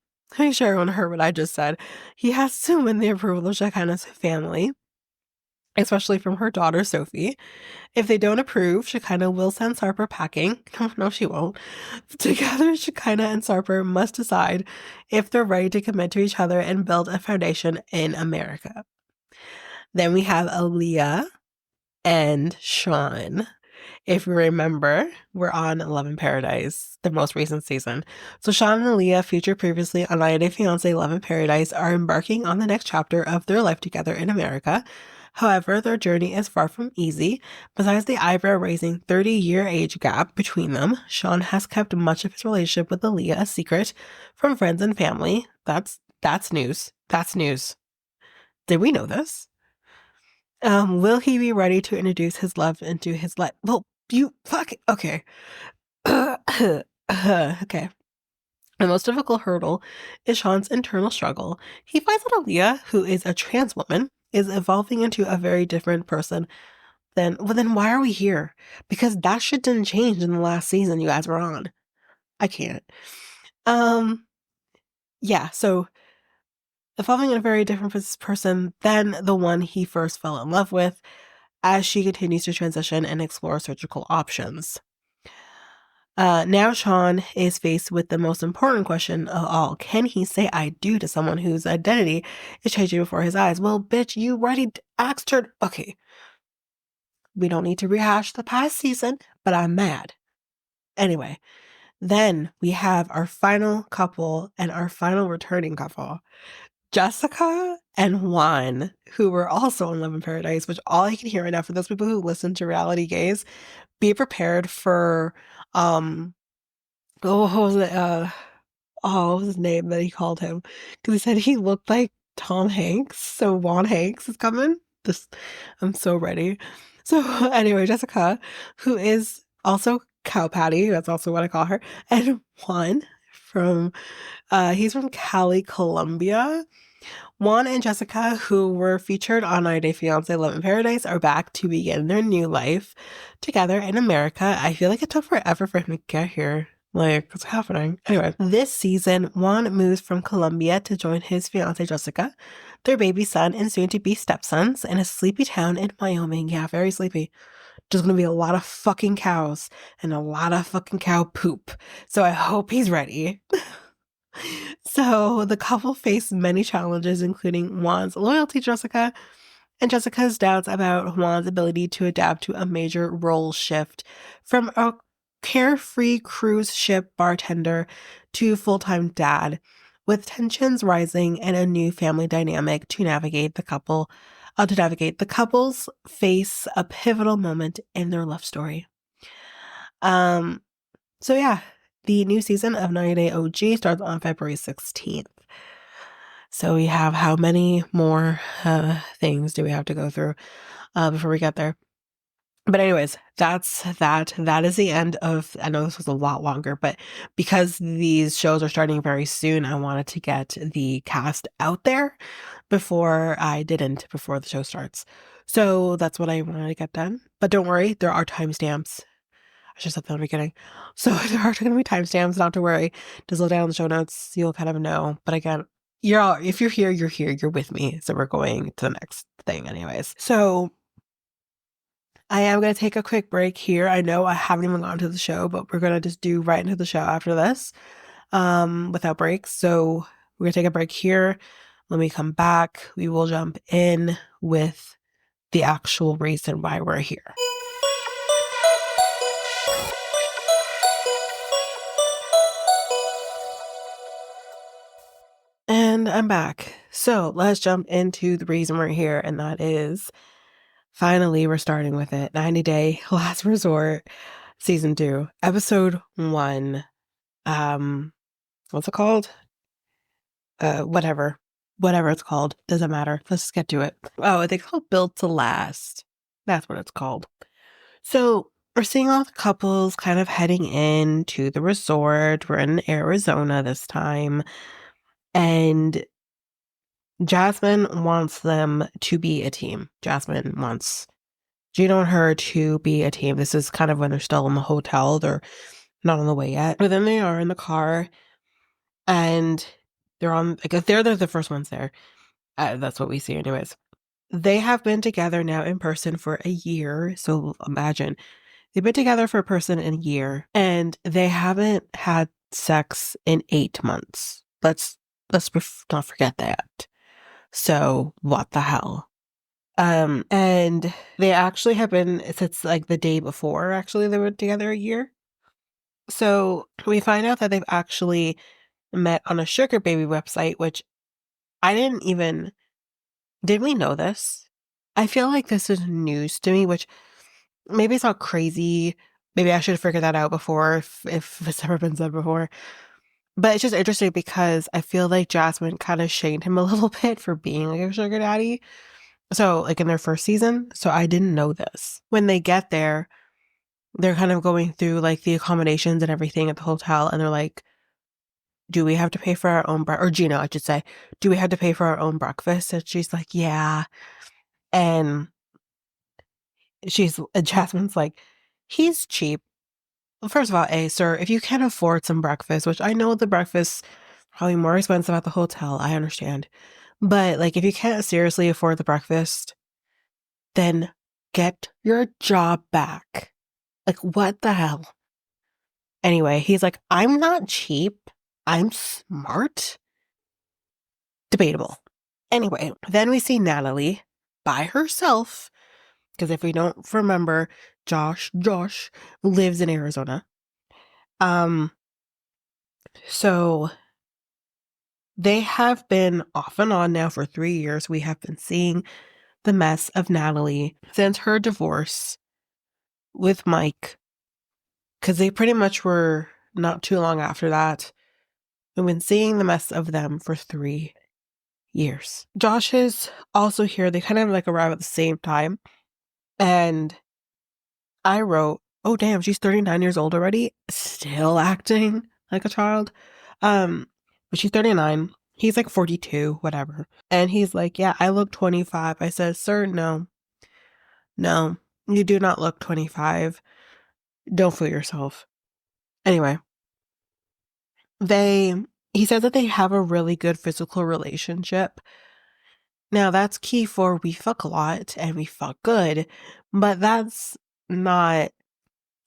sure everyone heard what I just said. He has to win the approval of Shekinah's family, especially from her daughter, Sophie. If they don't approve, Shekinah will send Sarper packing. No, she won't. Together, Shekinah and Sarper must decide if they're ready to commit to each other and build a foundation in America. Then we have Aaliyah and Sean. If you remember, we're on Love in Paradise, the most recent season. So Sean and Aaliyah, featured previously on 90 Day Fiancé Love in Paradise, are embarking on the next chapter of their life together in America. However, their journey is far from easy. Besides the eyebrow-raising 30-year age gap between them, Sean has kept much of his relationship with Aaliyah a secret from friends and family. That's news. That's news. Did we know this? Will he be ready to introduce his love into his life? Well, you fuck. Okay. Okay. The most difficult hurdle is Sean's internal struggle. He finds that Aaliyah, who is a trans woman, is evolving into a very different person. Then why are we here? Because that shit didn't change in the last season you guys were on. I can't. Yeah, so evolving in a very different person than the one he first fell in love with, as she continues to transition and explore surgical options. Now Sean is faced with the most important question of all. Can he say I do to someone whose identity is changing before his eyes? Well, bitch, you already asked her. Okay. We don't need to rehash the past season, but I'm mad. Anyway, then we have our final couple and our final returning couple. Jessica and Juan, who were also in Love in Paradise, which all I can hear right now for those people who listen to reality gays, be prepared for what was it? What was his name that he called him? Because he said he looked like Tom Hanks. So Juan Hanks is coming. I'm so ready. So anyway, Jessica, who is also Cow Patty, that's also what I call her, and Juan he's from Cali, Colombia. Juan and Jessica, who were featured on 90 Day Fiancé Love in Paradise, are back to begin their new life together in America. I feel like it took forever for him to get here. Like, what's happening? Anyway, this season, Juan moves from Colombia to join his fiancée Jessica, their baby son and soon-to-be stepsons, in a sleepy town in Wyoming. Yeah, very sleepy. There's gonna be a lot of fucking cows and a lot of fucking cow poop. So I hope he's ready. So the couple face many challenges, including Juan's loyalty to Jessica and Jessica's doubts about Juan's ability to adapt to a major role shift from a carefree cruise ship bartender to full-time dad, with tensions rising and a new family dynamic to navigate. The couples face a pivotal moment in their love story. So yeah, the new season of 90 Day OG starts on February 16th. So we have how many more things do we have to go through before we get there? But anyways, that's that. That is the end of, I know this was a lot longer, but because these shows are starting very soon, I wanted to get the cast out there before the show starts. So that's what I wanted to get done. But don't worry, there are timestamps. I should have said that in the beginning. So there are going to be timestamps, not to worry. Just look down in the show notes. You'll kind of know. But again, if you're here, you're with me. So we're going to the next thing anyways. So I am going to take a quick break here. I know I haven't even gone to the show, but we're going to just do right into the show after this, without breaks. So we're going to take a break here. When we come back, we will jump in with the actual reason why we're here. And I'm back. So let's jump into the reason we're here, and that is finally we're starting with it. 90 Day Last Resort, Season 2, Episode 1. What's it called? Whatever. Whatever it's called. Doesn't matter. Let's just get to it. Oh, they call it Built to Last. That's what it's called. So we're seeing all the couples kind of heading in to the resort. We're in Arizona this time. And Jasmine wants them to be a team. Jasmine wants Gino and her to be a team. This is kind of when they're still in the hotel. They're not on the way yet. But then they are in the car and they're on, I guess they're the first ones there. That's what we see anyways. They have been together now in person for a year. So imagine they've been together for a person in a year and they haven't had sex in 8 months. Let's not forget that. So what the hell? And they actually have been since like the day before, actually, they were together a year. So we find out that they've actually met on a sugar baby website, which I did we know this? I feel like this is news to me, which maybe it's not crazy. Maybe I should have figured that out before if it's ever been said before. But it's just interesting because I feel like Jasmine kind of shamed him a little bit for being like a sugar daddy. So, like in their first season. So I didn't know this. When they get there, they're kind of going through like the accommodations and everything at the hotel. And they're like, do we have to pay for our own or Gina, I should say, do we have to pay for our own breakfast? And she's like, yeah. And Jasmine's like, he's cheap. Well, first of all, sir, if you can't afford some breakfast, which I know the breakfast probably more expensive at the hotel, I understand. But like, if you can't seriously afford the breakfast, then get your job back. Like, what the hell? Anyway, he's like, I'm not cheap. I'm smart. Debatable. Anyway, then we see Natalie by herself. Because if we don't remember, Josh lives in Arizona. So they have been off and on now for 3 years. We have been seeing the mess of Natalie since her divorce with Mike. Because they pretty much were not too long after that. We've been seeing the mess of them for 3 years. Josh is also here. They kind of like arrive at the same time. And I wrote, oh damn, she's 39 years old already, still acting like a child. But she's 39. He's like 42, whatever. And he's like, yeah, I look 25. I said, sir, no, you do not look 25. Don't fool yourself. Anyway, he says that they have a really good physical relationship. Now that's key for we fuck a lot and we fuck good, but that's not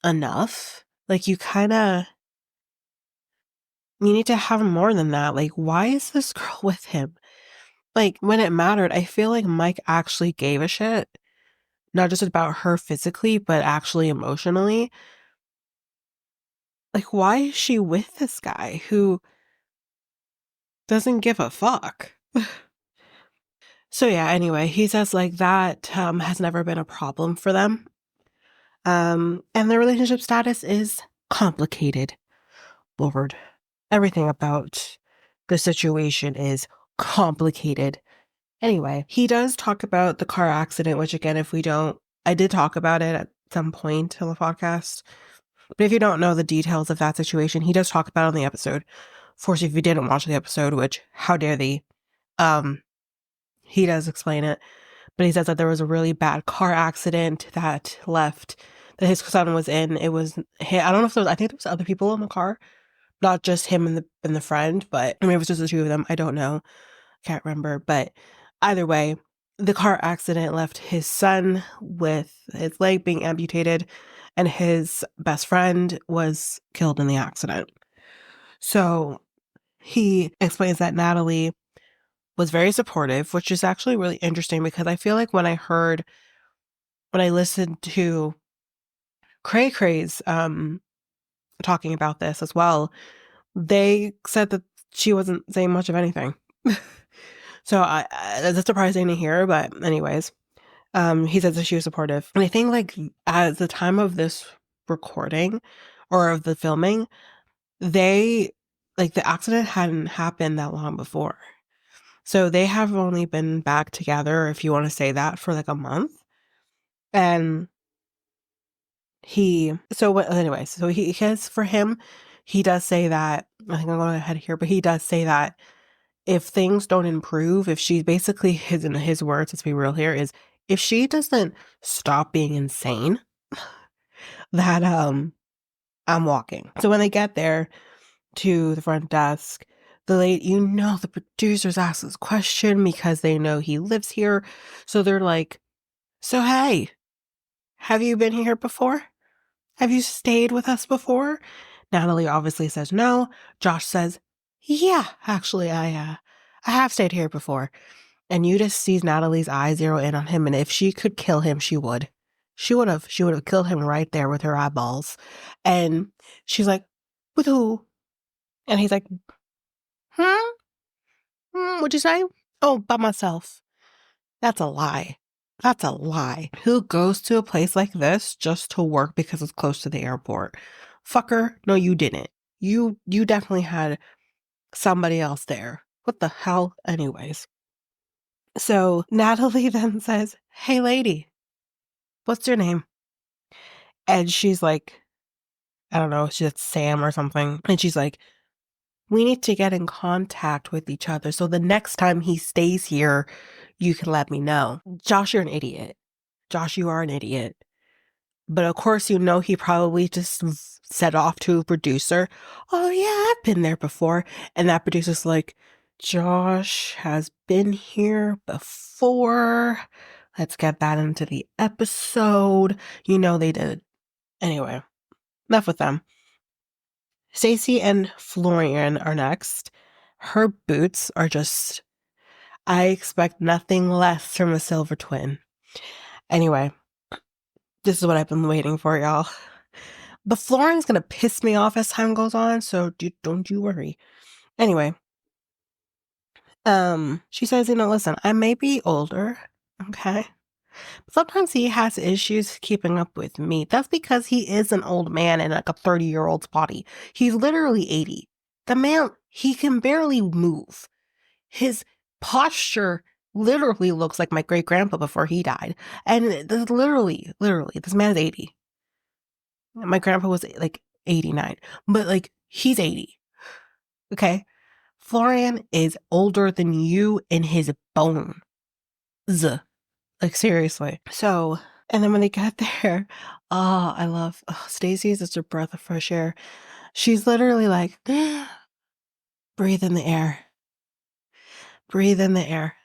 enough. Like you need to have more than that. Like, why is this girl with him? Like, when it mattered, I feel like Mike actually gave a shit. Not just about her physically, but actually emotionally. Like, why is she with this guy who doesn't give a fuck? So yeah, anyway, he says like that has never been a problem for them. And their relationship status is complicated. Lord. Everything about the situation is complicated. Anyway, he does talk about the car accident, which again, I did talk about it at some point in the podcast. But if you don't know the details of that situation, he does talk about it on the episode. Of course, if you didn't watch the episode, which, how dare thee, he does explain it. But he says that there was a really bad car accident that his son was in. It was, I don't know if I think there was other people in the car. Not just him and the friend, but maybe it was just the two of them. I don't know. Can't remember. But either way, the car accident left his son with his leg being amputated, and his best friend was killed in the accident. So he explains that Natalie was very supportive, which is actually really interesting because I feel like when I listened to Cray Cray's talking about this as well, they said that she wasn't saying much of anything. So that's surprising to hear, but anyways, he said that she was supportive. And I think like at the time of this recording or of the filming, they like the accident hadn't happened that long before. So they have only been back together, if you want to say that, for like a month. And anyways, so he has, for him, he does say that, I think I'm going ahead here, but he does say that if things don't improve, if she basically, in his words, let's be real here, is if she doesn't stop being insane, that I'm walking. So when they get there to the front desk, the producers ask this question because they know he lives here. So they're like, so hey, have you been here before? Have you stayed with us before? Natalie obviously says no. Josh says, yeah, actually, I have stayed here before. And you just sees Natalie's eyes zero in on him, and if she could kill him, she would. She would have killed him right there with her eyeballs. And she's like, with who? And he's like, hmm? What'd you say? Oh, by myself. That's a lie. That's a lie. Who goes to a place like this just to work because it's close to the airport? Fucker, no, you didn't. You definitely had somebody else there. What the hell? Anyways. So Natalie then says, hey lady, what's your name? And she's like, I don't know, she's Sam or something. And she's like, we need to get in contact with each other. So the next time he stays here, you can let me know. Josh, you're an idiot. Josh, you are an idiot. But of course, he probably just said off to a producer, oh yeah, I've been there before. And that producer's like, Josh has been here before. Let's get that into the episode. They did. Anyway, enough with them. Stacy and Florian are next. Her boots are just, I expect nothing less from a silver twin. Anyway, this is what I've been waiting for, y'all. But Florian's gonna piss me off as time goes on, so don't you worry. Anyway, she says, listen, I may be older, okay? But sometimes he has issues keeping up with me. That's because he is an old man in like a 30-year-old's body. He's literally 80. The man, he can barely move. His posture literally looks like my great grandpa before he died. And this literally, this man's 80. My grandpa was like 89, but like he's 80. Okay. Florian is older than you in his bones. Like seriously. So, and then when they get there, I love Stacey is just a breath of fresh air. She's literally like, breathe in the air. Breathe in the air.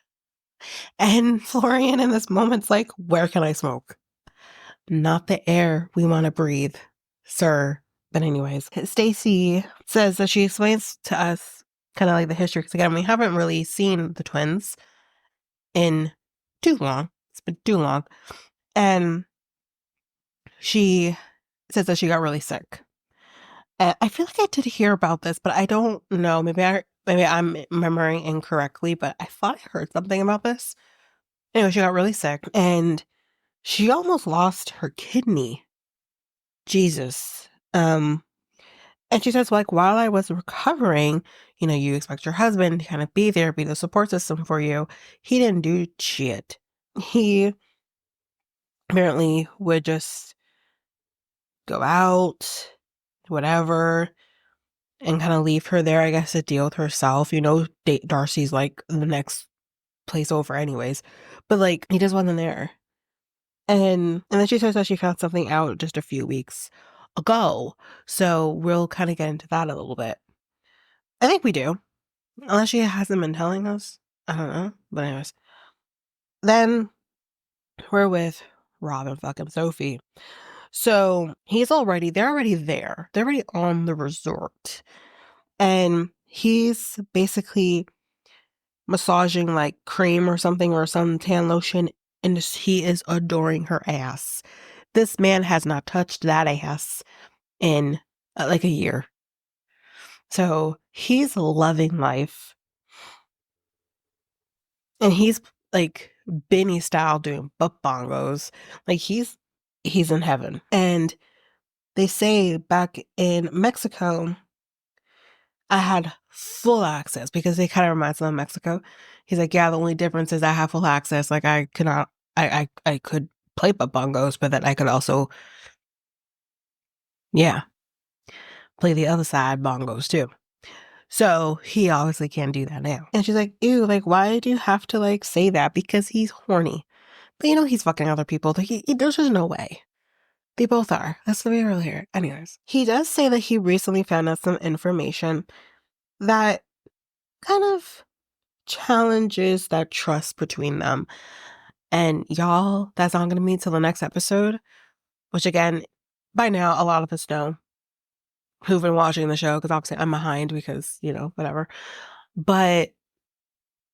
And Florian in this moment's like, where can I smoke? Not the air we want to breathe, sir. But anyways, Stacey says that she explains to us kind of like the history. Because again, we haven't really seen the twins in too long. It's been too long. And she says that she got really sick. And I feel like I did hear about this, but I don't know. Maybe I'm remembering incorrectly, but I thought I heard something about this. Anyway, she got really sick and she almost lost her kidney. Jesus. And she says, like, while I was recovering, you expect your husband to kind of be there, be the support system for you. He didn't do shit. He apparently would just go out, whatever, and kind of leave her there, I guess, to deal with herself. Darcy's like the next place over anyways. But like, he just wasn't there. And then she says that she found something out just a few weeks ago. So we'll kind of get into that a little bit. I think we do. Unless she hasn't been telling us. I don't know. But anyways. Then we're with Rob and fucking Sophie. So they're already there. They're already on the resort. And he's basically massaging like cream or something or some tan lotion. And he is adoring her ass. This man has not touched that ass in like a year. So he's loving life. And he's like Benny style doing butt bongos. Like he's in heaven. And they say back in Mexico, I had full access because it kind of reminds me of Mexico. He's like, yeah, the only difference is I have full access. Like I cannot, I could play butt bongos, but then I could also, yeah, play the other side bongos too. So he obviously can't do that now. And she's like, ew, like, why do you have to like say that? Because he's horny. But he's fucking other people. Like, there's just no way. They both are. That's the way real here. Anyways, he does say that he recently found out some information that kind of challenges that trust between them. And y'all, that's not going to mean till the next episode, which again, by now, a lot of us know who've been watching the show, because obviously I'm behind because, whatever. But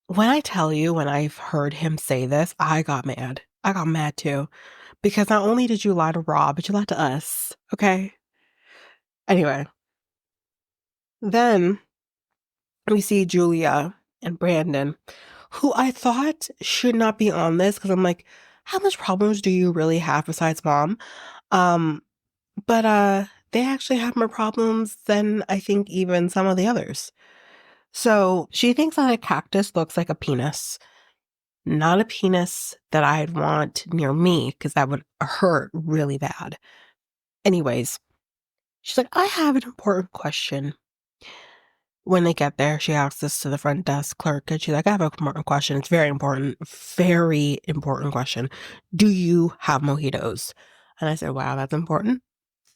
when I tell you, when I've heard him say this, I got mad. I got mad too. Because not only did you lie to Rob, but you lied to us. Okay? Anyway. Then we see Julia and Brandon, who I thought should not be on this because I'm like, how much problems do you really have besides mom? But they actually have more problems than I think even some of the others. So she thinks that a cactus looks like a penis. Not a penis that I'd want near me because that would hurt really bad. Anyways, she's like, I have an important question. When they get there, she asks this to the front desk clerk, and she's like, I have a important question. It's very important question. Do you have mojitos? And I said, wow, that's important.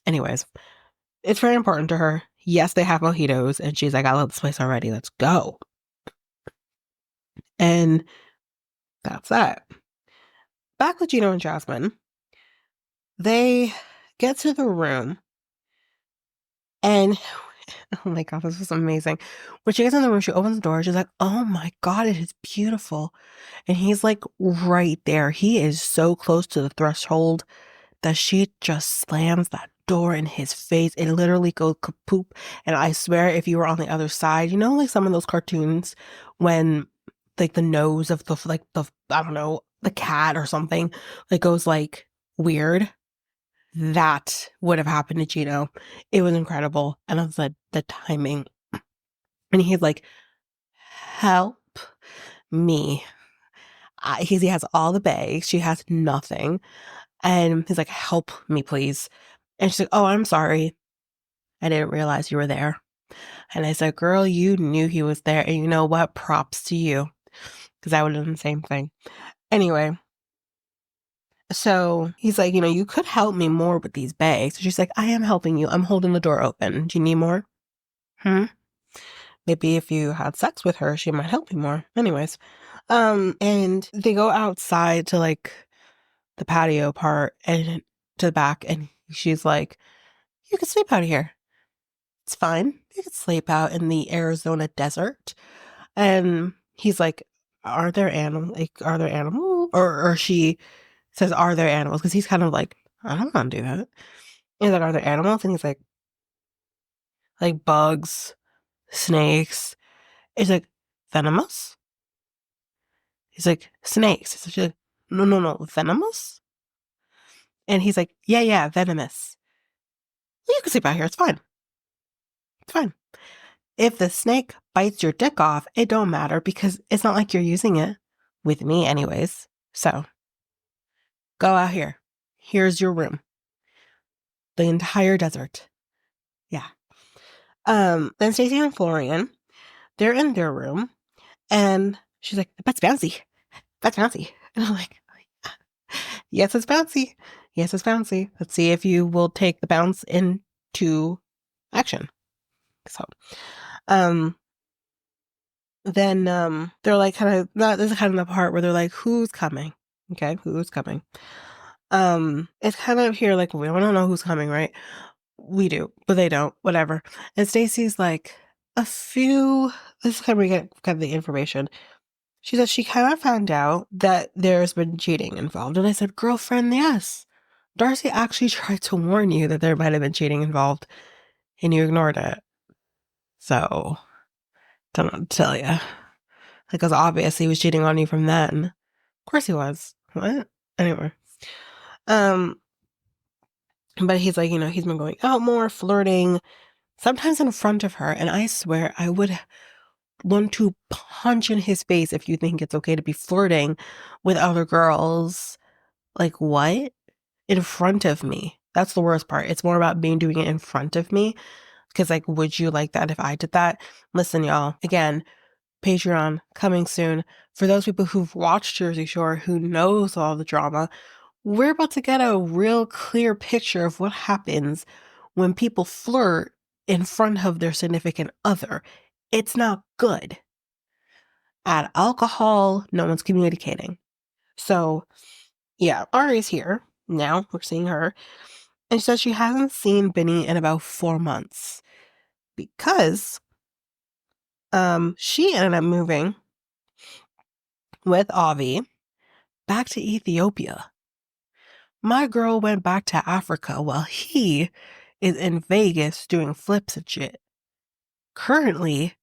Anyways, it's very important to her. Yes, they have mojitos. And she's like, I love this place already. Let's go. And that's that. Back with Gino and Jasmine, they get to the room, and oh my God, this was amazing. When she gets in the room, she opens the door. She's like, oh my God, it is beautiful. And he's like right there. He is so close to the threshold that she just slams that door in his face. It literally goes kapoop. And I swear, if you were on the other side, like some of those cartoons when like the nose of I don't know, the cat or something, like goes like weird. That would have happened to Gino. It was incredible. And I was like, the timing. And he's like, help me. He has all the bags. She has nothing. And he's like, help me, please. And she's like, oh, I'm sorry. I didn't realize you were there. And I said, girl, you knew he was there. And you know what? Props to you. Because I would have done the same thing. Anyway. So he's like, you could help me more with these bags. So she's like, I am helping you. I'm holding the door open. Do you need more? Maybe if you had sex with her, she might help you more. Anyways. And they go outside to like the patio part and to the back, and she's like, you can sleep out here. It's fine. You can sleep out in the Arizona desert. And he's like, are there animals? Or she says, are there animals? Because he's kind of like, I don't want to do that. And he's like, are there animals? And he's like bugs, snakes. He's like, venomous? He's like, snakes. She's like, no, venomous? And he's like, yeah, venomous. You can sleep out here. It's fine. It's fine. If the snake bites your dick off, it don't matter because it's not like you're using it with me anyways. So go out here. Here's your room. The entire desert. Yeah. Then Stacey and Florian, they're in their room, and she's like, that's bouncy. That's bouncy. And I'm like, yes, it's bouncy. Yes, it's bouncy. Let's see if you will take the bounce into action. So, then they're like kind of this is kind of the part where they're like, who's coming? Okay, who's coming? It's kind of here like we don't know who's coming, right? We do, but they don't. Whatever. And Stacy's like this is kind of where we get kind of the information. She said she kind of found out that there's been cheating involved. And I said, girlfriend, yes. Darcy actually tried to warn you that there might have been cheating involved, and you ignored it. So, don't know what to tell you. Because obviously he was cheating on you from then. Of course he was. What? Anyway. But he's like, he's been going out more, flirting, sometimes in front of her. And I swear I would want to punch in his face if you think it's okay to be flirting with other girls. Like, what? In front of me. That's the worst part. It's more about doing it in front of me. Because, like, would you like that if I did that? Listen, y'all, again, Patreon coming soon. For those people who've watched Jersey Shore, who knows all the drama, we're about to get a real clear picture of what happens when people flirt in front of their significant other. It's not good. Add alcohol, no one's communicating. So, yeah, Ari's here. Now we're seeing her. And she says she hasn't seen Benny in about 4 months because she ended up moving with Avi back to Ethiopia. My girl went back to Africa while he is in Vegas doing flips and shit. Currently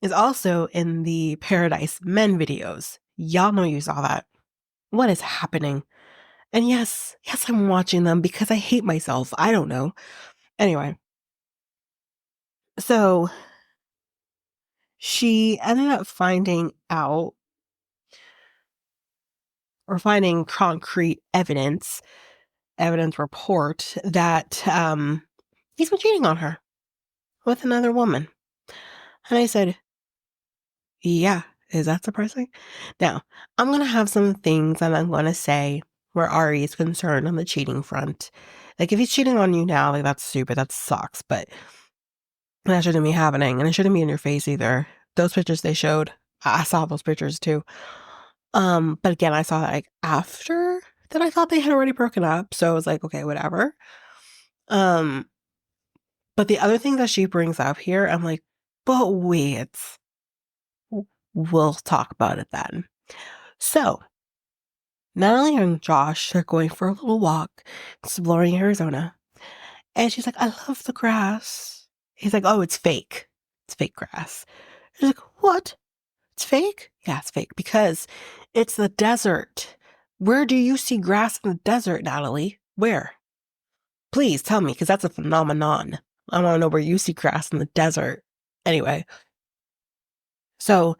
is also in the Paradise Men videos. Y'all know you saw that. What is happening? And yes, I'm watching them because I hate myself. I don't know. Anyway. So she ended up finding out or finding concrete evidence report that he's been cheating on her with another woman. And I said, yeah, is that surprising? Now, I'm going to have some things that I'm going to say where Ari is concerned on the cheating front. Like, if he's cheating on you now, like, that's stupid. That sucks. But that shouldn't be happening. And it shouldn't be in your face either. Those pictures they showed, I saw those pictures too. But again, I saw that like after that I thought they had already broken up. So I was like, okay, whatever. But the other thing that she brings up here, I'm like, but wait, we'll talk about it then. So, Natalie and Josh are going for a little walk, exploring Arizona. And she's like, I love the grass. He's like, oh, it's fake. It's fake grass. She's like, what? It's fake? Yeah, it's fake because it's the desert. Where do you see grass in the desert, Natalie? Where? Please tell me, because that's a phenomenon. I want to know where you see grass in the desert. Anyway, so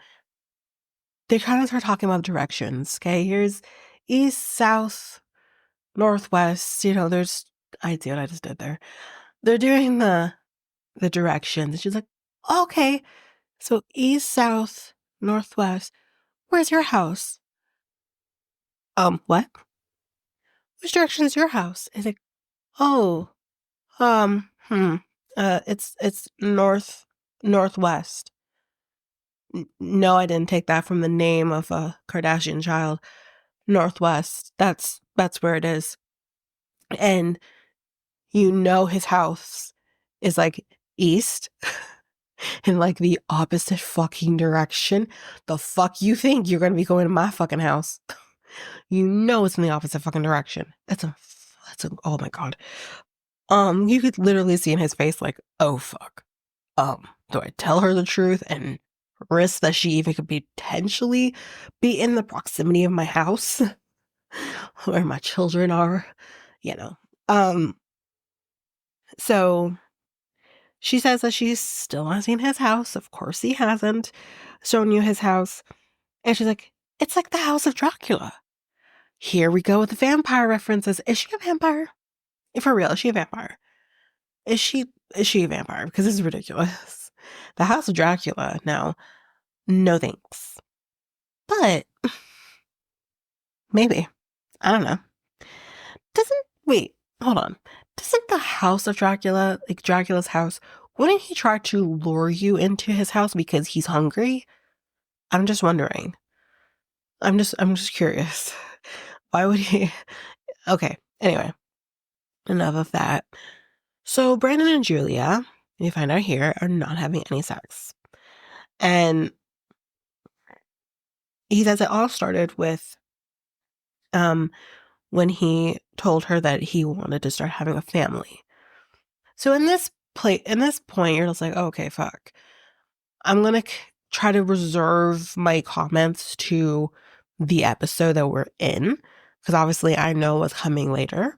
they kind of start talking about directions. Okay, here's east, south, northwest. I see what I just did there. They're doing the directions. And she's like, okay, so east, south, northwest. Where's your house? What? Which direction is your house? Is it? Oh, it's northwest. No, I didn't take that from the name of a Kardashian child. Northwest. That's where it is. And his house is like east in like the opposite fucking direction. The fuck you think you're gonna be going to my fucking house? It's in the opposite fucking direction. That's a oh my god. You could literally see in his face like, oh fuck. Do I tell her the truth and risk that she even could potentially be in the proximity of my house where my children are? So she says that she's still not seen his house. Of course he hasn't shown you his house. And she's like, it's like the house of Dracula. Here we go with the vampire references. Is she a vampire? For real, is she a vampire? Is she a vampire? Because this is ridiculous. The House of Dracula. No thanks. But maybe. I don't know. Hold on. Doesn't the House of Dracula, like Dracula's house, wouldn't he try to lure you into his house because he's hungry? I'm just wondering. I'm just curious. Why would he? Okay. Anyway, enough of that. So Brandon and Julia, you find out here, are not having any sex. And he says it all started with when he told her that he wanted to start having a family. So in this point, you're just like, oh, okay, fuck. I'm gonna try to reserve my comments to the episode that we're in, because obviously I know what's coming later,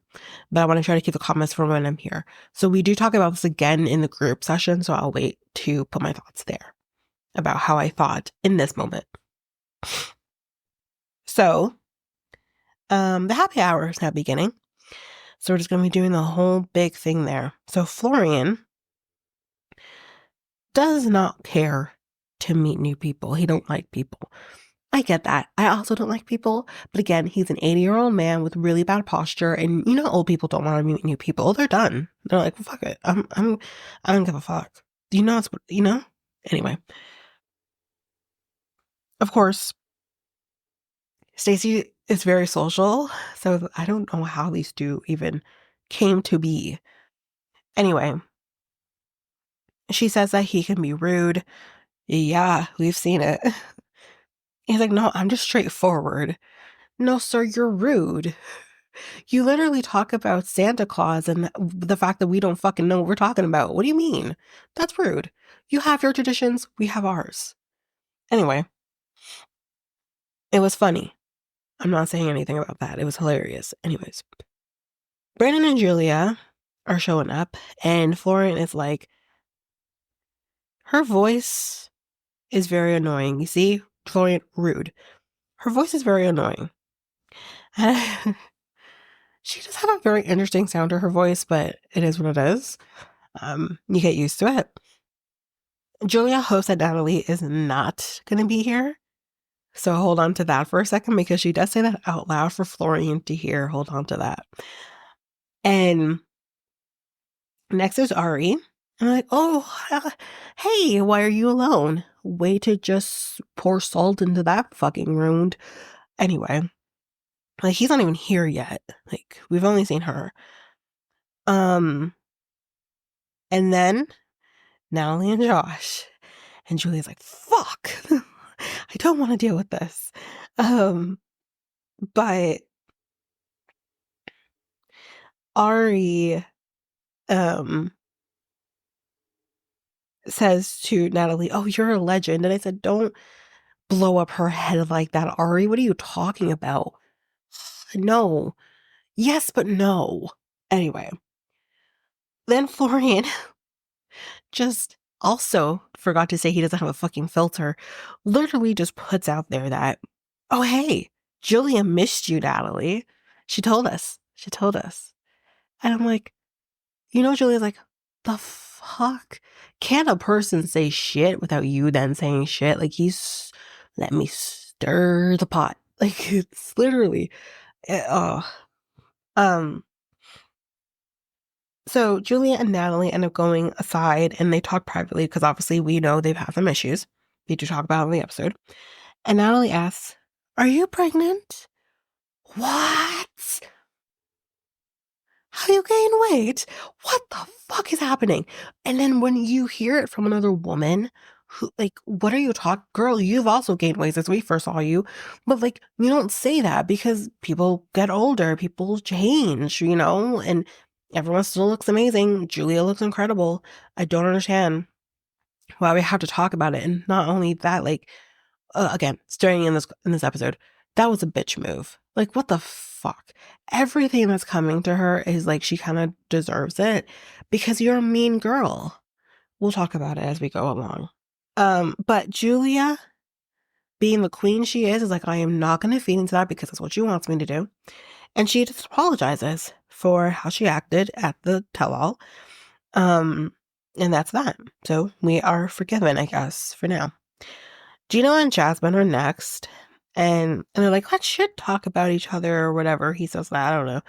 but I want to try to keep the comments for when I'm here. So we do talk about this again in the group session, so I'll wait to put my thoughts there about how I thought in this moment. So, the happy hour is now beginning. So we're just going to be doing the whole big thing there. So Florian does not care to meet new people. He don't like people. I get that. I also don't like people. But again, he's an 80-year-old man with really bad posture. And you know, old people don't want to meet new people. They're done. They're like, well, fuck it. I don't give a fuck. You know, it's what, you know? Anyway. Of course, Stacy is very social. So I don't know how these two even came to be. Anyway, she says that he can be rude. Yeah, we've seen it. He's like, no, I'm just straightforward. No, sir, you're rude. You literally talk about Santa Claus and the fact that we don't fucking know what we're talking about. What do you mean? That's rude. You have your traditions, we have ours. Anyway, it was funny. I'm not saying anything about that. It was hilarious. Anyways, Brandon and Julia are showing up, and Florian is like, her voice is very annoying. You see, Florian, rude. Her voice is very annoying. She does have a very interesting sound to her voice, but it is what it is. You get used to it. Julia hopes that Natalie is not going to be here. So hold on to that for a second, because she does say that out loud for Florian to hear. Hold on to that. And next is Ari. I'm like, oh, hey, why are you alone? Way to just pour salt into that fucking wound. Anyway, like, he's not even here yet. Like, we've only seen her. And then Natalie and Josh. And Julia's like, fuck. I don't want to deal with this. But Ari says to Natalie, oh, you're a legend. And I said, don't blow up her head like that, Ari. What are you talking about? No. Yes, but no. Anyway. Then Florian just also forgot to say he doesn't have a fucking filter. Literally just puts out there that, oh, hey, Julia missed you, Natalie. She told us. She told us. And I'm like, you know, Julia's like, the fuck? Can't a person say shit without you then saying shit? Like, let me stir the pot. Like, it's literally, So Julia and Natalie end up going aside, and they talk privately, because obviously we know they've had some issues. They do talk about it in the episode. And Natalie asks, are you pregnant? What? How you gain weight? What the fuck is happening? And then when you hear it from another woman who, like, what are you talking? Girl, you've also gained weight since we first saw you. But, like, you don't say that, because people get older, people change, you know? And everyone still looks amazing. Julia looks incredible. I don't understand why we have to talk about it. And not only that, like, again, starting in this episode, that was a bitch move. Like, what the fuck? Everything that's coming to her is like, she kind of deserves it, because you're a mean girl. We'll talk about it as we go along. But Julia, being the queen she is like, I am not going to feed into that, because that's what she wants me to do. And she just apologizes for how she acted at the tell-all. And that's that. So we are forgiven, I guess, for now. Gino and Jasmine are next. And they're like, let's should talk about each other or whatever. He says that, I don't know.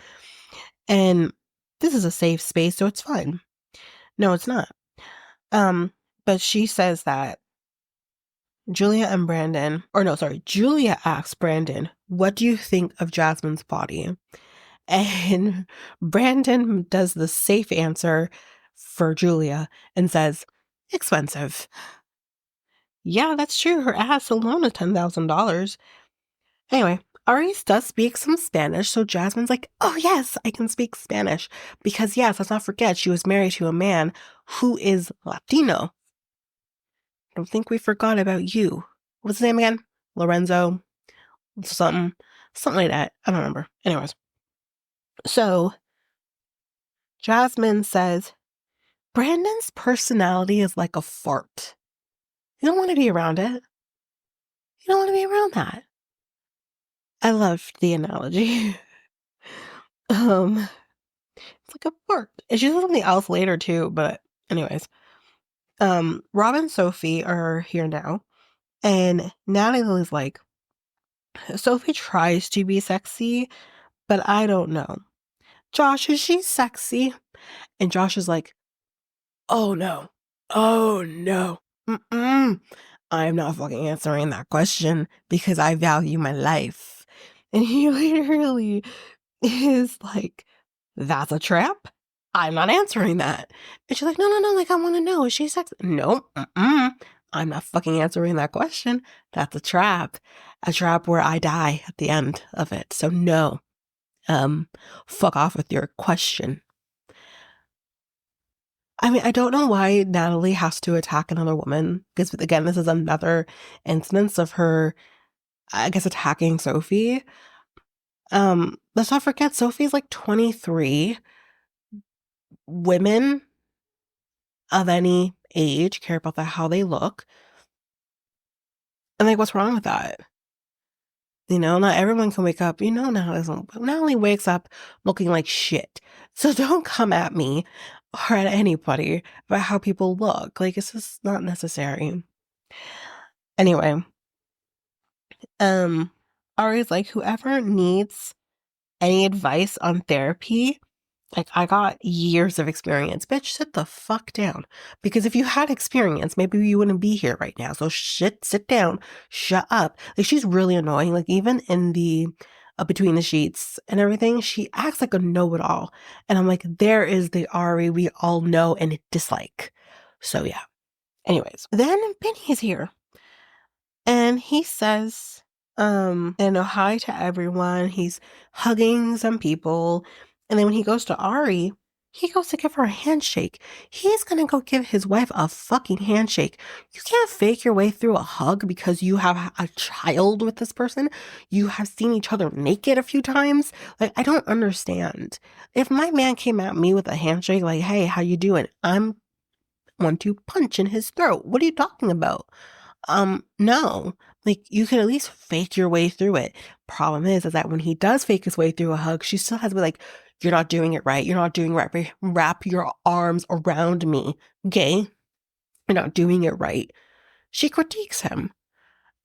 And this is a safe space, so it's fine. No, it's not. But she says that Julia asks Brandon, what do you think of Jasmine's body? And Brandon does the safe answer for Julia and says, expensive. Yeah, that's true. Her ass alone is $10,000. Anyway, Aris does speak some Spanish, so Jasmine's like, oh yes, I can speak Spanish. Because yes, let's not forget, she was married to a man who is Latino. I don't think we forgot about you. What's his name again? Lorenzo? Something like that. I don't remember. Anyways. So, Jasmine says, Brandon's personality is like a fart. You don't want to be around it. You don't want to be around that. I loved the analogy. It's like a fart. And she says something else later too, but anyways. Rob and Sophie are here now. And Natalie's like, Sophie tries to be sexy, but I don't know. Josh, is she sexy? And Josh is like, oh no. Oh no. Mm-mm. I'm not fucking answering that question because I value my life. And he literally is like, that's a trap? I'm not answering that. And she's like, no, like, I want to know, is she sexy? No, I'm not fucking answering that question. That's a trap where I die at the end of it. So no, fuck off with your question. I mean, I don't know why Natalie has to attack another woman, because again, this is another instance of her, I guess, attacking Sophie. Let's not forget, Sophie's like 23. Women of any age care about how they look. And like, what's wrong with that? You know, not everyone can wake up, Natalie wakes up looking like shit. So don't come at me or at anybody about how people look. Like, it's just not necessary. Anyway, Ari's like, whoever needs any advice on therapy, like, I got years of experience. Bitch, sit the fuck down. Because if you had experience, maybe you wouldn't be here right now. So sit down, shut up. Like, she's really annoying. Like, even in the between the sheets and everything, she acts like a know-it-all. And I'm like, there is the Ari we all know and dislike. So yeah. Anyways, then Benny's here. And he says, hi to everyone. He's hugging some people. And then when he goes to Ari, he goes to give her a handshake. He's gonna go give his wife a fucking handshake. You can't fake your way through a hug because you have a child with this person. You have seen each other naked a few times. Like, I don't understand. If my man came at me with a handshake, like, hey, how you doing? I'm want to punch in his throat. What are you talking about? No. Like, you can at least fake your way through it. Problem is that when he does fake his way through a hug, she still has to be like, you're not doing it right. You're not doing it right. Wrap your arms around me. Okay? You're not doing it right. She critiques him.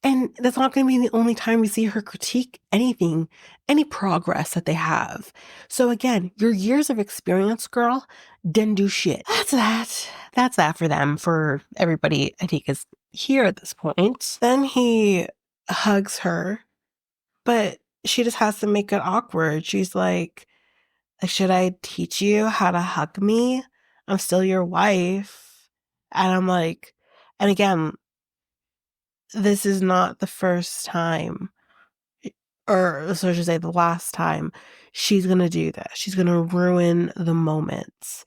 And that's not going to be the only time we see her critique anything, any progress that they have. So again, your years of experience, girl, didn't do shit. That's that. That's that for them. For everybody, I think, is here at this point. Then he hugs her, but she just has to make it awkward. She's like, should I teach you how to hug me? I'm still your wife. And I'm like, and again, this is not the first time, or so I should say the last time, she's going to do this. She's going to ruin the moments.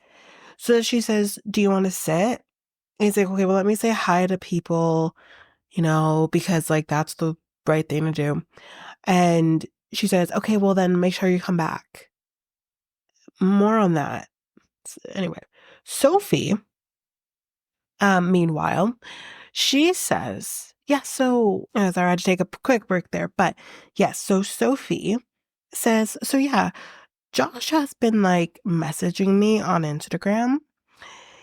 So she says, do you want to sit? And he's like, okay, well, let me say hi to people, because like that's the right thing to do. And she says, okay, well, then make sure you come back. More on that. Anyway, Sophie, meanwhile, she says, so as I had to take a quick break there, but yes, so Sophie says, so yeah, Josh has been like messaging me on Instagram.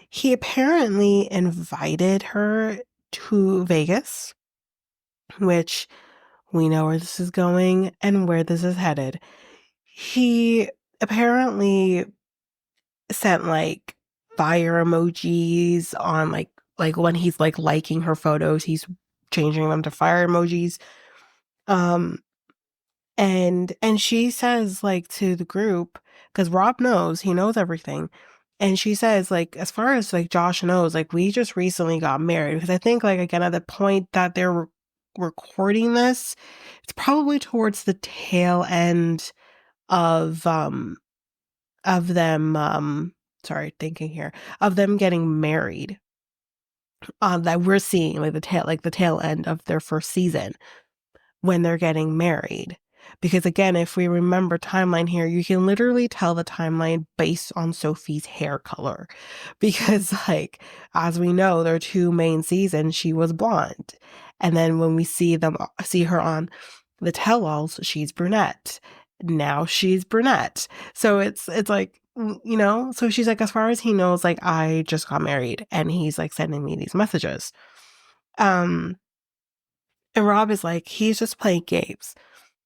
He apparently invited her to Vegas, which we know where this is going and where this is headed. He apparently sent like fire emojis on like when he's like liking her photos, he's changing them to fire emojis. And she says, like, to the group, because Rob knows, he knows everything. And she says, like, as far as like Josh knows, like, we just recently got married. Because I think, like, again, at the point that they're recording this, it's probably towards the tail end of them sorry, thinking here, of them getting married. That we're seeing like the tail end of their first season when they're getting married. Because again, if we remember timeline here, you can literally tell the timeline based on Sophie's hair color. Because like, as we know, their two main seasons, she was blonde. And then when we see her on the tell-alls, she's brunette. Now she's brunette. So it's like, so she's like, as far as he knows, like, I just got married and he's like sending me these messages. And Rob is like, he's just playing games.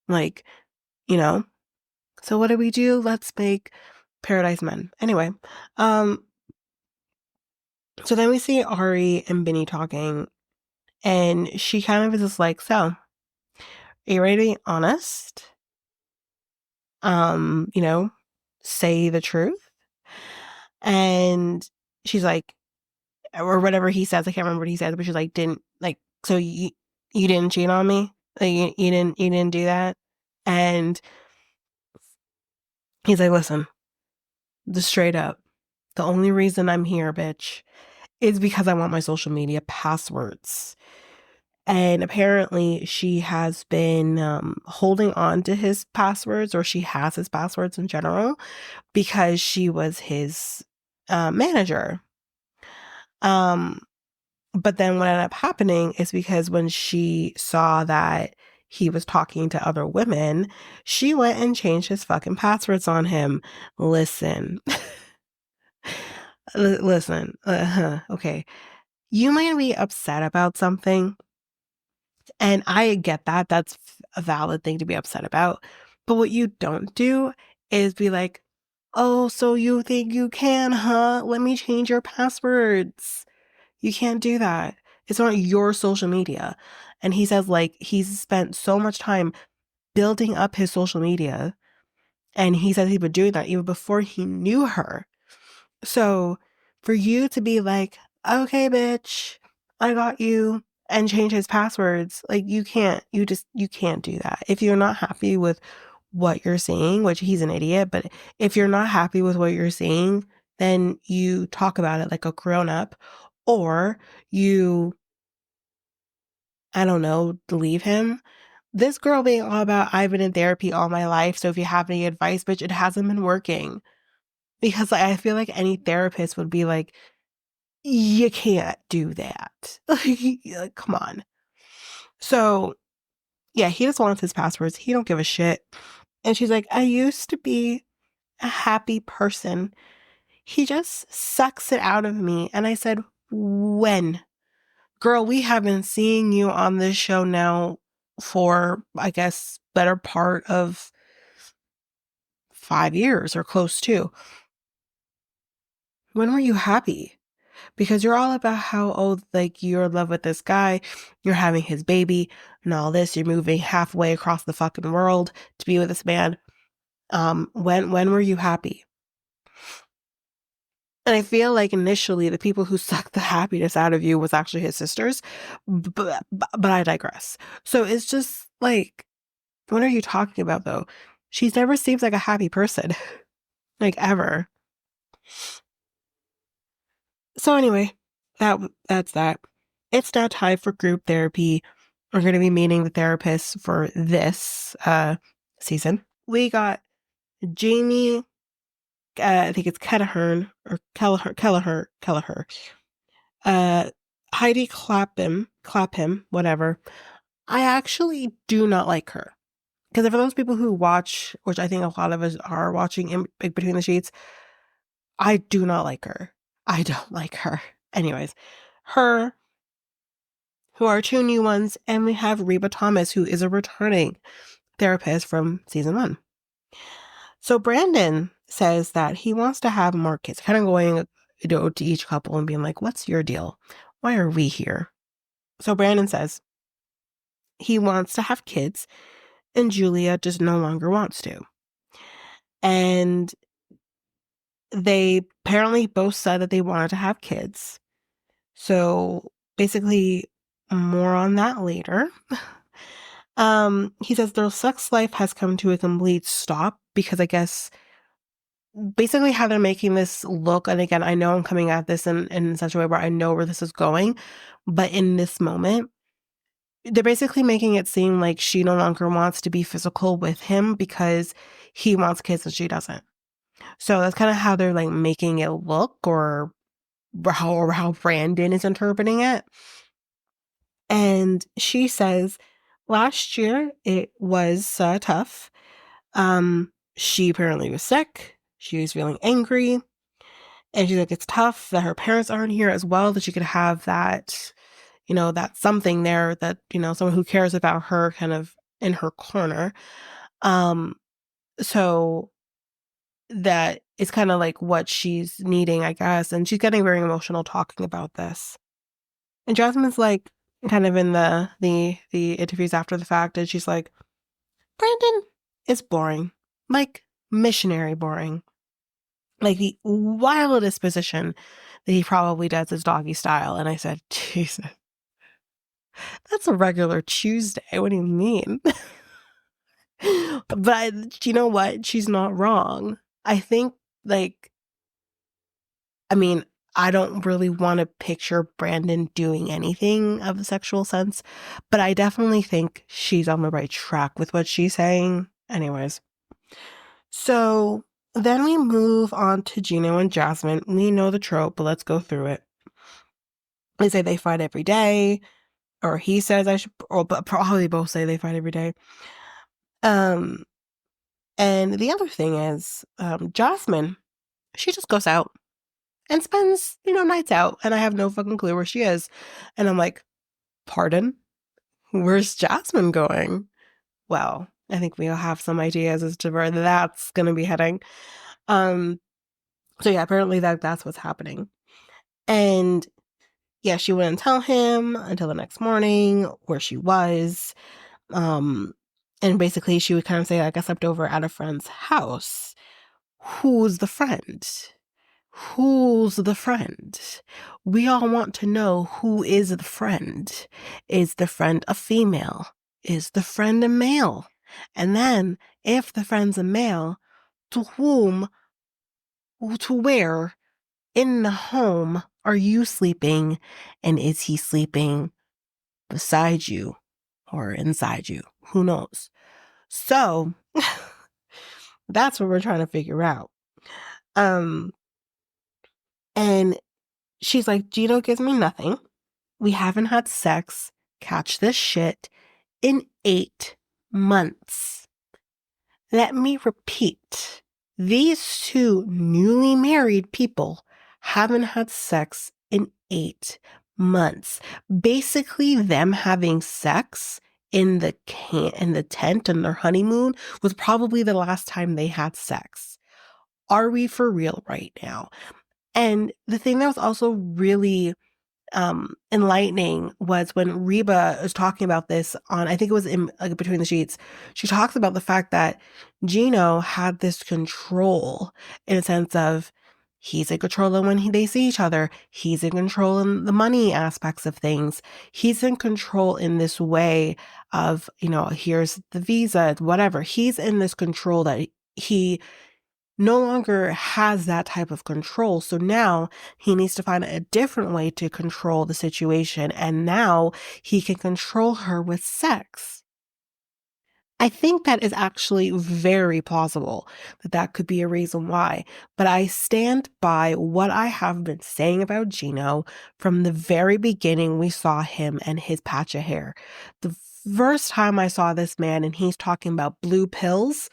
Like, so what do we do? Let's make Paradise Men. Anyway, so then we see Ari and Benny talking, and she kind of is just like, so, are you ready to be honest? Say the truth. And she's like, or whatever he says, I can't remember what he says, but she's like, so you didn't cheat on me? Like, you didn't do that? And he's like, listen, just straight up, the only reason I'm here, bitch, is because I want my social media passwords. And apparently she has been holding on to his passwords, or she has his passwords in general, because she was his manager. But then what ended up happening is because when she saw that he was talking to other women, she went and changed his fucking passwords on him. Listen. Listen. Okay. You might be upset about something, and I get that. That's a valid thing to be upset about. But what you don't do is be like, oh, so you think you can, huh? Let me change your passwords. You can't do that. It's not your social media. And he says, like, he's spent so much time building up his social media. And he says he'd been doing that even before he knew her. So for you to be like, okay, bitch, I got you, and change his passwords, like, you can't do that. If you're not happy with what you're seeing, which he's an idiot, but if you're not happy with what you're seeing, then you talk about it like a grown up, or you, I don't know, leave him. This girl being all about, I've been in therapy all my life, so if you have any advice, bitch, it hasn't been working. Because I feel like any therapist would be like, you can't do that. Like, come on. So, yeah, he just wants his passwords. He don't give a shit. And she's like, I used to be a happy person. He just sucks it out of me. And I said, when? Girl, we have been seeing you on this show now for, I guess, better part of 5 years or close to. When were you happy? Because you're all about how, oh, like, you're in love with this guy, you're having his baby and all this, you're moving halfway across the fucking world to be with this man. When were you happy? And I feel like initially the people who sucked the happiness out of you was actually his sisters, but I digress. So it's just like, what are you talking about though? She's never seems like a happy person, like, ever. So anyway, that's that. It's now time for group therapy. We're going to be meeting the therapist for this season. We got Jamie, I think it's Kelleher, Heidi Clapham, whatever. I actually do not like her. Because for those people who watch, which I think a lot of us are watching in Between the Sheets, I do not like her. I don't like her. Anyways, her, who are two new ones, and we have Reba Thomas, who is a returning therapist from season 1. So Brandon says that he wants to have more kids, kind of going, to each couple and being like, what's your deal? Why are we here? So Brandon says, he wants to have kids, and Julia just no longer wants to. And they apparently both said that they wanted to have kids. So basically, more on that later. He says their sex life has come to a complete stop because I guess basically how they're making this look, and again, I know I'm coming at this in such a way where I know where this is going, but in this moment, they're basically making it seem like she no longer wants to be physical with him because he wants kids and she doesn't. So that's kind of how they're like making it look, or how Brandon is interpreting it. And she says last year it was tough. She apparently was sick. She was feeling angry. And she's like, it's tough that her parents aren't here as well, that she could have that, that something there that, someone who cares about her kind of in her corner. So that is kind of like what she's needing, I guess. And she's getting very emotional talking about this. And Jasmine's like, kind of in the interviews after the fact, and she's like, Brandon is boring, like missionary boring. Like the wildest position that he probably does is doggy style. And I said, Jesus, that's a regular Tuesday. What do you mean? But you know what? She's not wrong. I think, I don't really want to picture Brandon doing anything of a sexual sense, but I definitely think she's on the right track with what she's saying. Anyways. So then we move on to Gino and Jasmine. We know the trope, but let's go through it. They say they fight every day, or he says but probably both say they fight every day. And the other thing is, Jasmine, she just goes out and spends, nights out, and I have no fucking clue where she is. And I'm like, pardon? Where's Jasmine going? Well, I think we all have some ideas as to where that's going to be heading. So yeah, apparently that's what's happening. And yeah, she wouldn't tell him until the next morning where she was. And basically she would kind of say, like, I slept over at a friend's house. Who's the friend? Who's the friend? We all want to know who is the friend. Is the friend a female? Is the friend a male? And then, if the friend's a male, to whom, to where in the home are you sleeping? And is he sleeping beside you or inside you? Who knows? So, that's what we're trying to figure out. And she's like, Gino gives me nothing. We haven't had sex, catch this shit, in 8 months. Let me repeat. These two newly married people haven't had sex in 8 months. Basically, them having sex in the tent in their honeymoon was probably the last time they had sex. Are we for real right now? And the thing that was also really enlightening was when Reba was talking about this on, I think it was in Between the Sheets. She talks about the fact that Gino had this control in a sense of he's in control of when they see each other. He's in control in the money aspects of things. He's in control in this way of, here's the visa, whatever. He's in this control that he no longer has that type of control. So now he needs to find a different way to control the situation. And now he can control her with sex. I think that is actually very plausible that could be a reason why. But I stand by what I have been saying about Gino from the very beginning we saw him and his patch of hair. The first time I saw this man and he's talking about blue pills,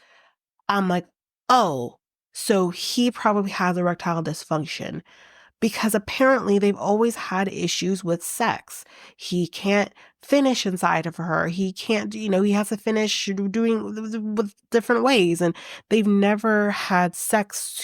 I'm like, oh, so he probably has erectile dysfunction, because apparently they've always had issues with sex. He can't finish inside of her. He can't, he has to finish doing with different ways. And they've never had sex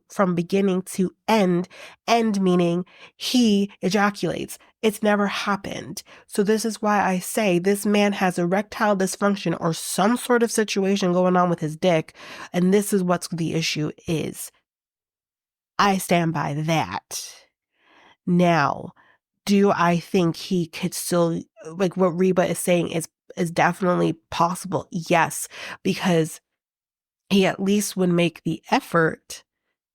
from beginning to end meaning he ejaculates. It's never happened. So this is why I say this man has erectile dysfunction or some sort of situation going on with his dick. And this is what the issue is. I stand by that. Now, do I think he could still, like what Reba is saying is definitely possible? Yes, because he at least would make the effort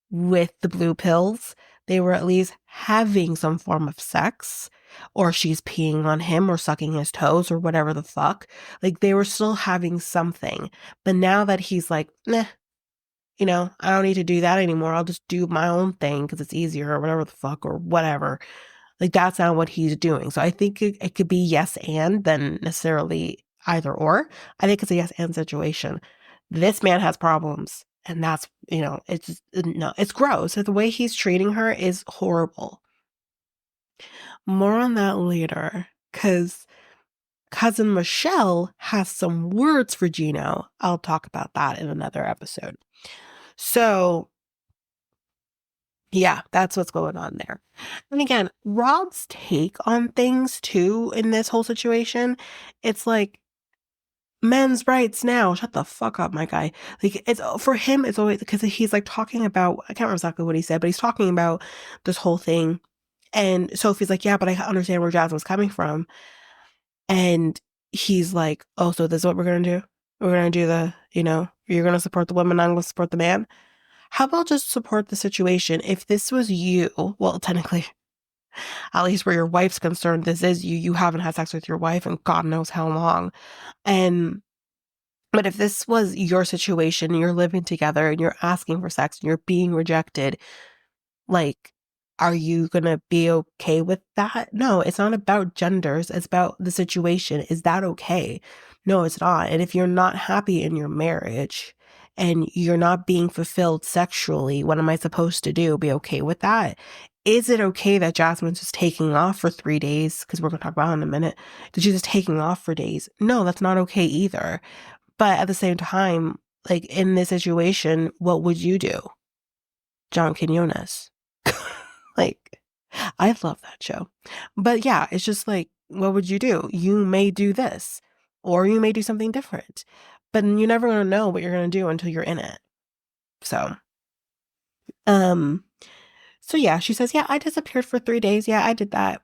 with the blue pills. They were at least having some form of sex, or she's peeing on him or sucking his toes or whatever the fuck. Like they were still having something. But now that he's like, nah, I don't need to do that anymore. I'll just do my own thing because it's easier or whatever the fuck or whatever. Like that's not what he's doing. So I think it could be yes and than necessarily either or. I think it's a yes and situation. This man has problems and that's, it's just, no, it's gross. The way he's treating her is horrible. More on that later because cousin Michelle has some words for Gino. I'll talk about that in another episode. So yeah, that's what's going on there. And again, Rob's take on things too in this whole situation, it's like men's rights now. Shut the fuck up, my guy. Like it's for him, it's always because he's like talking about, I can't remember exactly what he said, but he's talking about this whole thing. And Sophie's like, yeah, but I understand where Jasmine's coming from. And he's like, oh, so this is what we're gonna do? We're gonna do you're gonna support the woman, I'm gonna support the man. How about just support the situation? If this was you, well, technically, at least where your wife's concerned, this is you. You haven't had sex with your wife in God knows how long. But if this was your situation, you're living together and you're asking for sex and you're being rejected, like, are you going to be okay with that? No, it's not about genders. It's about the situation. Is that okay? No, it's not. And if you're not happy in your marriage and you're not being fulfilled sexually, what am I supposed to do? Be okay with that? Is it okay that Jasmine's just taking off for 3 days? Because we're going to talk about it in a minute. That she's just taking off for days? No, that's not okay either. But at the same time, like in this situation, what would you do? John Quinones. Like, I love that show. But yeah, it's just like, what would you do? You may do this, or you may do something different. But you're never going to know what you're going to do until you're in it. So yeah, she says, yeah, I disappeared for 3 days. Yeah, I did that.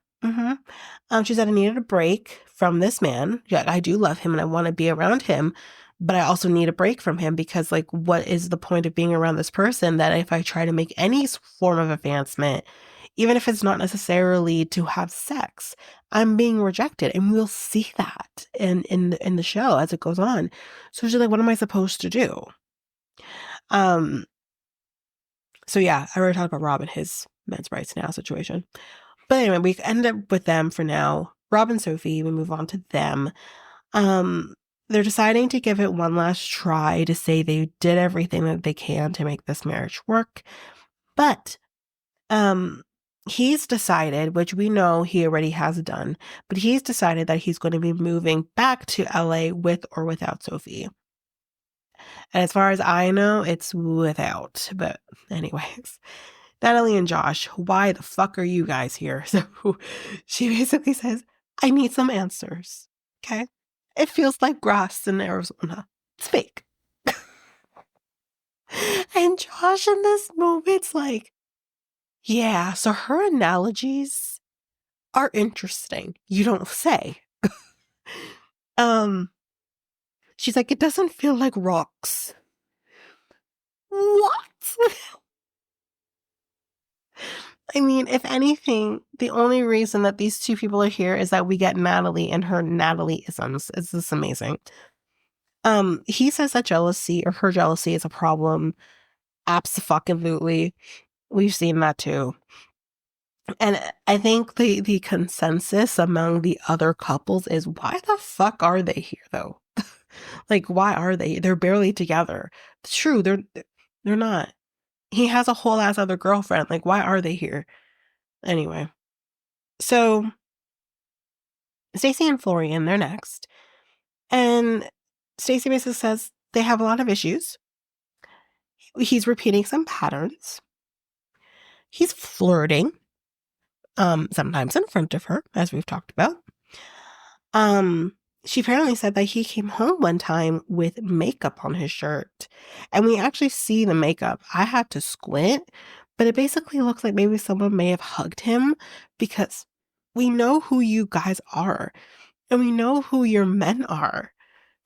She said I needed a break from this man. Yeah, I do love him and I want to be around him, but I also need a break from him because, like, what is the point of being around this person that if I try to make any form of advancement, even if it's not necessarily to have sex, I'm being rejected, and we'll see that in the show as it goes on. So she's like, what am I supposed to do? So yeah, I already talked about Rob and his men's rights now situation. But anyway, we end up with them for now. Rob and Sophie, we move on to them. They're deciding to give it one last try to say they did everything that they can to make this marriage work. But he's decided, which we know he already has done, but he's decided that he's going to be moving back to LA with or without Sophie. And as far as I know, it's without. But anyways, Natalie and Josh, why the fuck are you guys here? So she basically says, I need some answers. Okay? It feels like grass in Arizona. It's fake. And Josh in this moment's like, yeah, so her analogies are interesting. You don't say. She's like, it doesn't feel like rocks. What? I mean, if anything, the only reason that these two people are here is that we get Natalie and her Natalie-isms. It's just amazing. He says that jealousy or her jealousy is a problem. Abso-fucking-lutely. We've seen that too. And I think the consensus among the other couples is, why the fuck are they here though? Like, why are they? They're barely together. It's true, they're not. He has a whole ass other girlfriend. Like, why are they here? Anyway. So Stacy and Florian, they're next. And Stacy basically says they have a lot of issues. He's repeating some patterns. He's flirting, sometimes in front of her, as we've talked about. She apparently said that he came home one time with makeup on his shirt. And we actually see the makeup. I had to squint, but it basically looks like maybe someone may have hugged him because we know who you guys are and we know who your men are.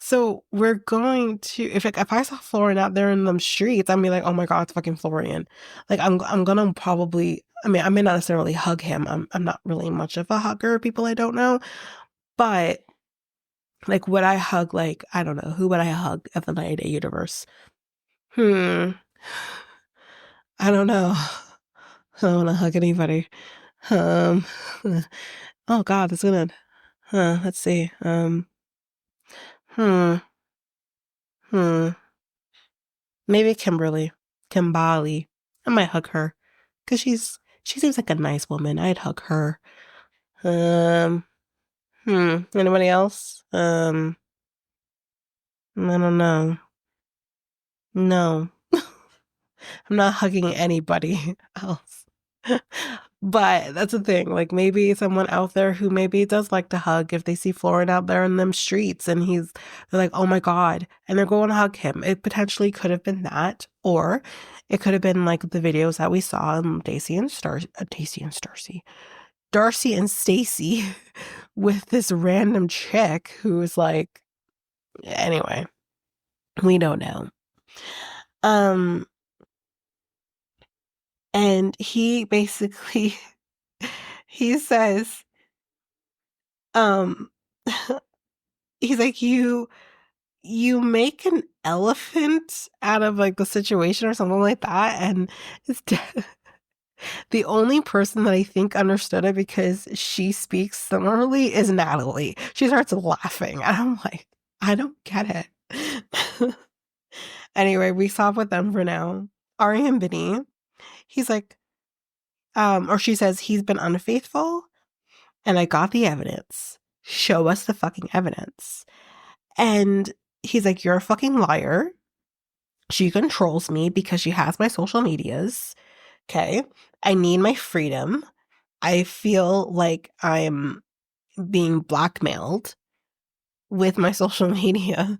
So we're going to, if I saw Florian out there in them streets, I'd be like, oh my God, it's fucking Florian. Like I'm gonna probably, I mean, I may not necessarily hug him. I'm not really much of a hugger of people I don't know, but like, would I hug, like, I don't know, who would I hug of the 90-Day universe? I don't know. I don't want to hug anybody. Um, oh God, that's gonna, let's see. Hmm, hmm. Maybe Kimbali. I might hug her. Cause she seems like a nice woman. I'd hug her. Um, Anybody else? I don't know. No. I'm not hugging anybody else. But that's the thing. Like maybe someone out there who maybe does like to hug if they see Florin out there in them streets and they're like, oh my God. And they're going to hug him. It potentially could have been that. Or it could have been like the videos that we saw in Darcy and Stacy with this random chick who was like, anyway, we don't know. And he basically, he says, he's like, you make an elephant out of like the situation or something like that. And it's the only person that I think understood it because she speaks similarly is Natalie. She starts laughing. And I'm like, I don't get it. Anyway, we stop with them for now. Ari and Vinny, he's like, or she says he's been unfaithful and I got the evidence. Show us the fucking evidence. And he's like, you're a fucking liar. She controls me because she has my social medias. Okay. I need my freedom. I feel like I'm being blackmailed with my social media.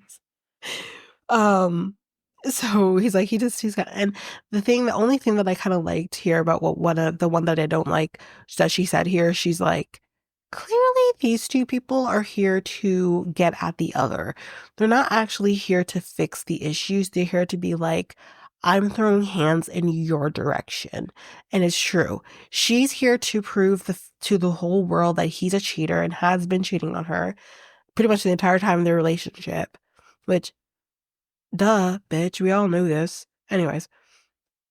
So he's like, he's got, and the only thing that I kind of liked here about the one that I don't like that she said here, she's like, clearly these two people are here to get at the other. They're not actually here to fix the issues. They're here to be like, I'm throwing hands in your direction. And it's true. She's here to prove to the whole world that he's a cheater and has been cheating on her pretty much the entire time of their relationship, which, duh, bitch, we all knew this. Anyways.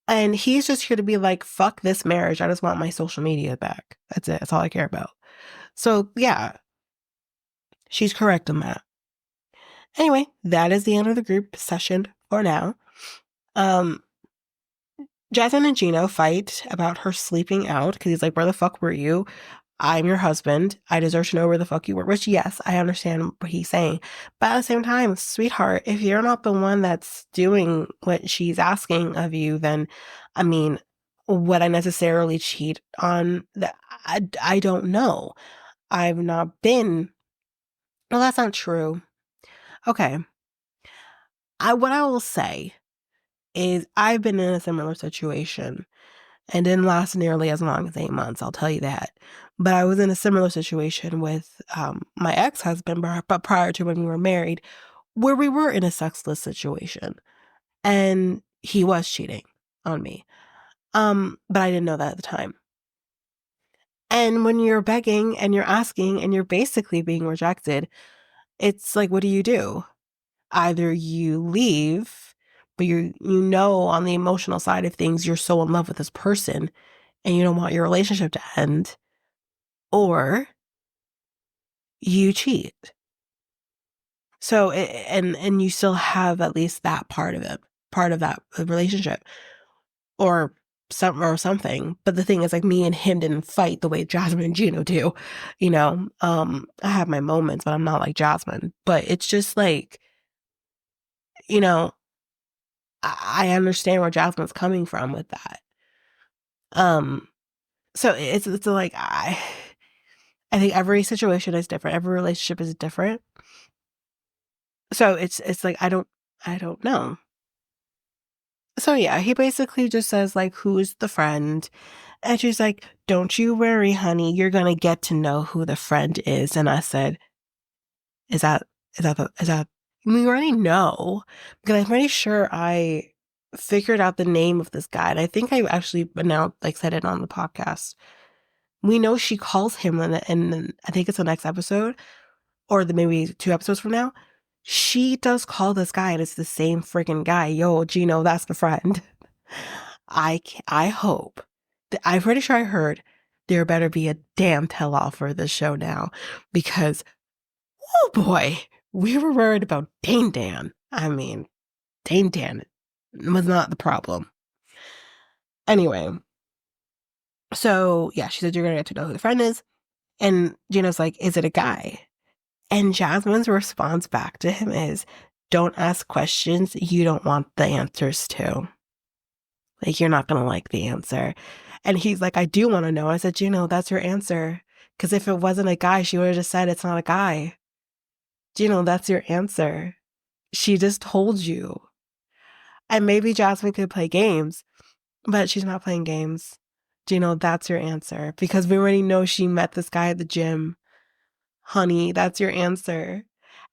And he's just here to be like, fuck this marriage. I just want my social media back. That's it. That's all I care about. So, yeah, she's correct on that. Anyway, that is the end of the group session for now. Jasmine and Gino fight about her sleeping out because he's like, where the fuck were you? I'm your husband. I deserve to know where the fuck you were. Which, yes, I understand what he's saying. But at the same time, sweetheart, if you're not the one that's doing what she's asking of you, then, I mean, would I necessarily cheat on that? I don't know. I've not been. Well, that's not true. Okay. What I will say is I've been in a similar situation and didn't last nearly as long as 8 months, I'll tell you that. But I was in a similar situation with my ex-husband, but prior to when we were married, where we were in a sexless situation. And he was cheating on me. But I didn't know that at the time. And when you're begging and you're asking and you're basically being rejected, it's like, what do? Either you leave, but you know on the emotional side of things, you're so in love with this person and you don't want your relationship to end, or you cheat. So, and you still have at least that part of that relationship. Or something. But the thing is, like, me and him didn't fight the way Jasmine and Gino do. You know, I have my moments, but I'm not like Jasmine. But it's just like, you know, I understand where Jasmine's coming from with that. So it's like I think every situation is different. Every relationship is different. So it's like I don't know. So yeah, he basically just says like, who's the friend? And she's like, don't you worry, honey, you're gonna get to know who the friend is. And I said, is that is that we already know, because I'm pretty sure I figured out the name of this guy. And I think I actually now like said it on the podcast. We know she calls him and I think it's the next episode or the maybe 2 episodes from now. She does call this guy and it's the same freaking guy. Yo, Gino, that's the friend. I hope. I'm pretty sure I heard there better be a damn tell-all for this show now, because, oh boy, we were worried about Dane Dan. I mean, Dane Dan was not the problem. Anyway, so yeah, she said you're gonna get to know who the friend is. And Gino's like, is it a guy? And Jasmine's response back to him is, don't ask questions you don't want the answers to. Like, you're not going to like the answer. And he's like, I do want to know. I said, Gino, that's your answer. Because if it wasn't a guy, she would have just said it's not a guy. Gino, that's your answer. She just told you. And maybe Jasmine could play games, but she's not playing games. Gino, that's your answer. Because we already know she met this guy at the gym. Honey, that's your answer.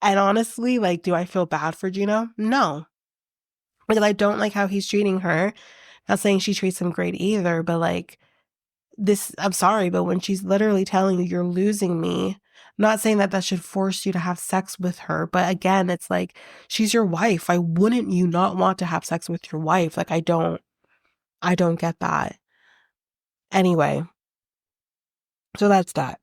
And honestly, like, do I feel bad for Gino? No. Because I don't like how he's treating her. Not saying she treats him great either, but like, this, I'm sorry, but when she's literally telling you you're losing me, I'm not saying that should force you to have sex with her. But again, it's like, she's your wife. Why wouldn't you not want to have sex with your wife? Like, I don't get that. Anyway, so that's that.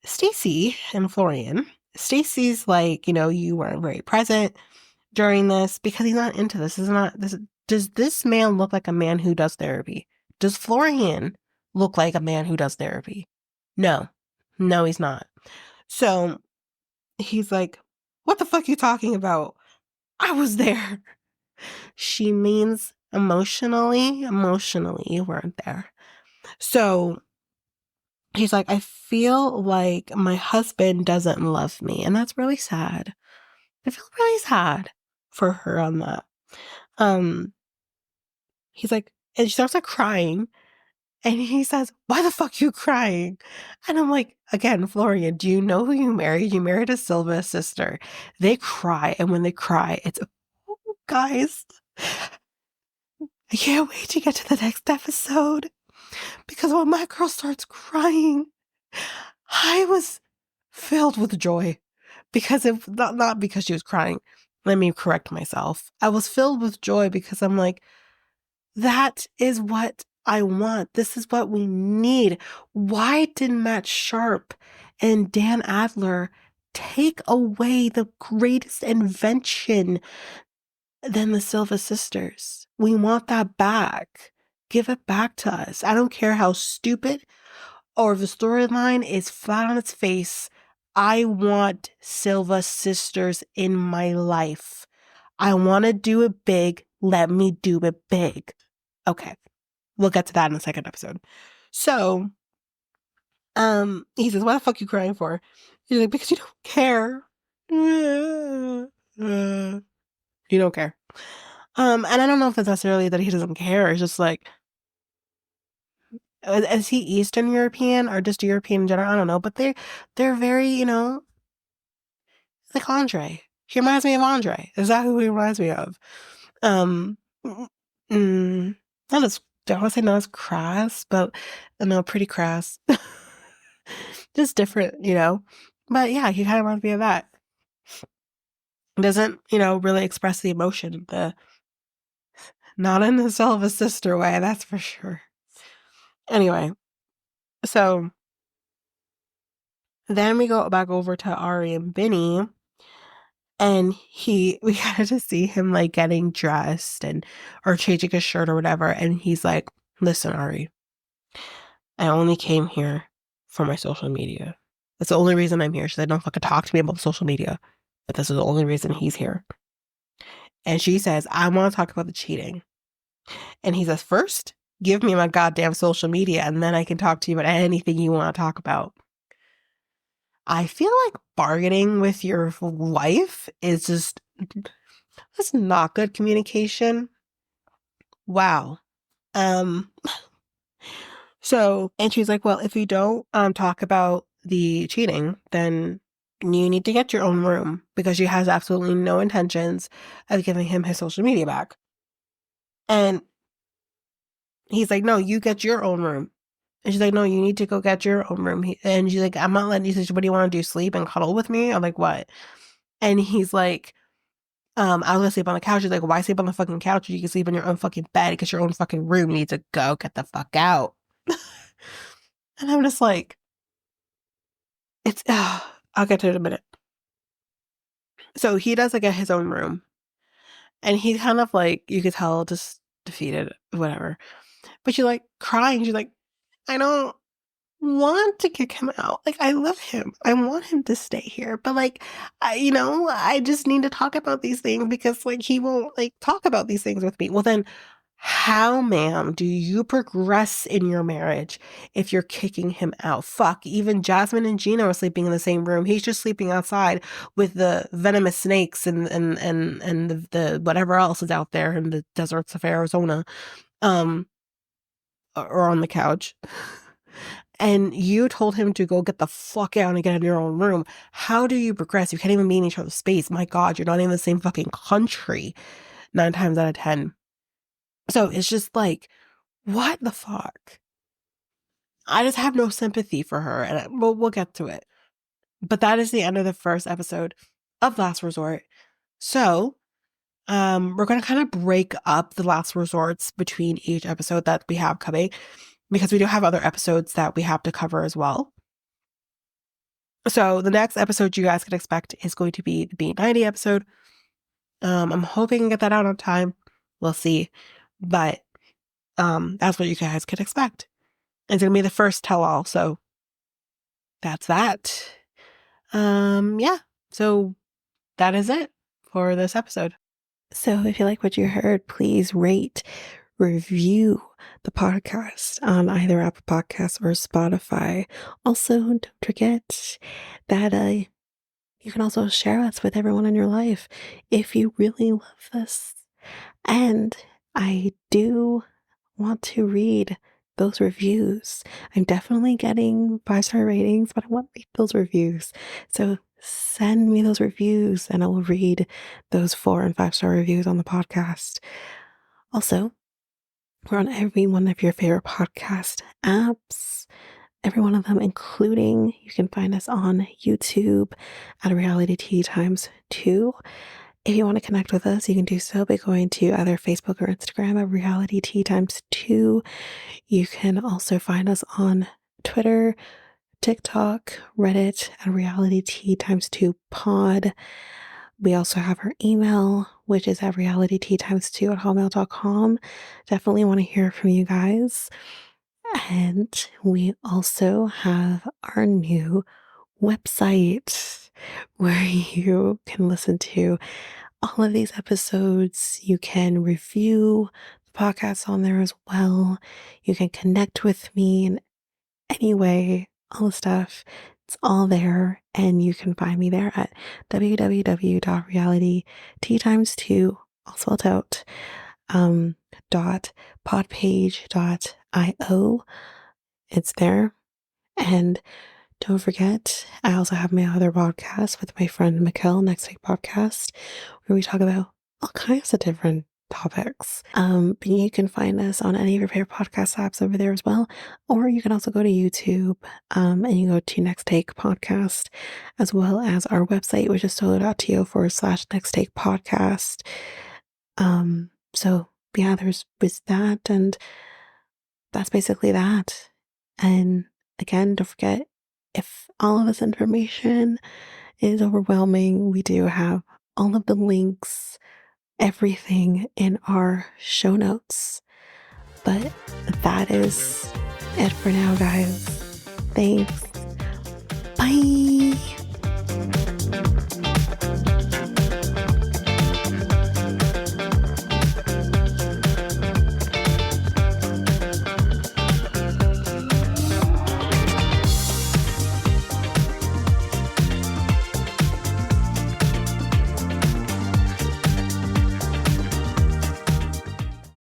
Stacy and Florian. Stacy's like, you weren't very present during this because he's not into this. Does this man look like a man who does therapy? Does Florian look like a man who does therapy? No, he's not. So he's like, what the fuck are you talking about? I was there. She means emotionally, you weren't there. So he's like, I feel like my husband doesn't love me. And that's really sad. I feel really sad for her on that. He's like, and she starts like crying. And he says, why the fuck are you crying? And I'm like, again, Florian, do you know who you married? You married a Silva sister. They cry. And when they cry, it's, oh, guys, I can't wait to get to the next episode. Because when my girl starts crying, I was filled with joy. Because not because she was crying. Let me correct myself. I was filled with joy because I'm like, that is what I want. This is what we need. Why did Matt Sharp and Dan Adler take away the greatest invention than the Silva sisters? We want that back. Give it back to us. I don't care how stupid or if the storyline is flat on its face. I want Silva sisters in my life. I want to do it big. Let me do it big. Okay. We'll get to that in the second episode. So, he says, what the fuck are you crying for? He's like, because you don't care. You don't care. And I don't know if it's necessarily that he doesn't care. It's just like, is he Eastern European or just European in general? I don't know. But they're very, like Andre. He reminds me of Andre. Is that who he reminds me of? Not as, I don't want to say not as crass, but no, pretty crass. Just different, But yeah, he kind of reminds me of that. Doesn't, really express the emotion. Not in the Silva sister way, that's for sure. Anyway, so then we go back over to Ari and Benny. And we got to see him like getting dressed or changing his shirt or whatever. And he's like, listen, Ari, I only came here for my social media. That's the only reason I'm here. She said, don't fucking talk to me about social media. But this is the only reason he's here. And she says, I want to talk about the cheating. And he says, first, give me my goddamn social media, and then I can talk to you about anything you want to talk about. I feel like bargaining with your wife is just, that's not good communication. Wow. So, and she's like, well, if you don't talk about the cheating, then you need to get your own room, because she has absolutely no intentions of giving him his social media back. And he's like, no, you get your own room. And she's like, no, you need to go get your own room. And she's like, I'm not letting you. She's like, what do you want to do? Sleep and cuddle with me? I'm like, what? And he's like, I was gonna sleep on the couch. She's like, why sleep on the fucking couch? You can sleep in your own fucking bed. It's your own fucking room. You need to go get the fuck out. And I'm just like, it's, I'll get to it in a minute. So he does like get his own room. And he's kind of like, you could tell, just defeated, whatever. But she's like crying. She's like, I don't want to kick him out. Like, I love him. I want him to stay here. But like, I just need to talk about these things, because like he won't like talk about these things with me. Well, then how, ma'am, do you progress in your marriage if you're kicking him out? Fuck, even Jasmine and Gina are sleeping in the same room. He's just sleeping outside with the venomous snakes and the whatever else is out there in the deserts of Arizona, or on the couch. And you told him to go get the fuck out and get in your own room. How do you progress? You can't even be in each other's space. My God, you're not even in the same fucking country 9 times out of 10. So it's just like, what the fuck? I just have no sympathy for her, and we'll get to it. But that is the end of the first episode of Last Resort. So, we're going to kind of break up the last resorts between each episode that we have coming, because we do have other episodes that we have to cover as well. So the next episode you guys can expect is going to be the B90 episode. I'm hoping to get that out on time. We'll see. But that's what you guys could expect. It's going to be the first tell-all, so that's that. Yeah. So that is it for this episode. So if you like what you heard, please rate, review the podcast on either Apple Podcasts or Spotify. Also, don't forget that you can also share us with everyone in your life if you really love this. And I do want to read those reviews. I'm definitely getting 5-star ratings, but I want to read those reviews. So send me those reviews and I will read those 4 and 5-star reviews on the podcast. Also, we're on every one of your favorite podcast apps. Every one of them, including, you can find us on YouTube at Reality Tea Times 2. If you want to connect with us, you can do so by going to either Facebook or Instagram at Reality Tea Times 2. You can also find us on Twitter, TikTok, Reddit at Reality Tea Times 2 Pod. We also have our email, which is at realityteatimes2 at hotmail.com. Definitely want to hear from you guys. And we also have our new website where you can listen to all of these episodes. You can review the podcast on there as well. You can connect with me in any way, all the stuff. It's all there, and you can find me there at www.realityteatimes2, all spelled out, .podpage.io. It's there. And don't forget, I also have my other podcast with my friend Mikkel, Next Take Podcast, where we talk about all kinds of different topics. But you can find us on any of your favorite podcast apps over there as well. Or you can also go to YouTube and you go to Next Take Podcast, as well as our website, which is solo.to/Next Take Podcast. So yeah, there's that, and that's basically that. And again, don't forget, if all of this information is overwhelming, we do have all of the links, everything in our show notes. But that is it for now, guys. Thanks. Bye.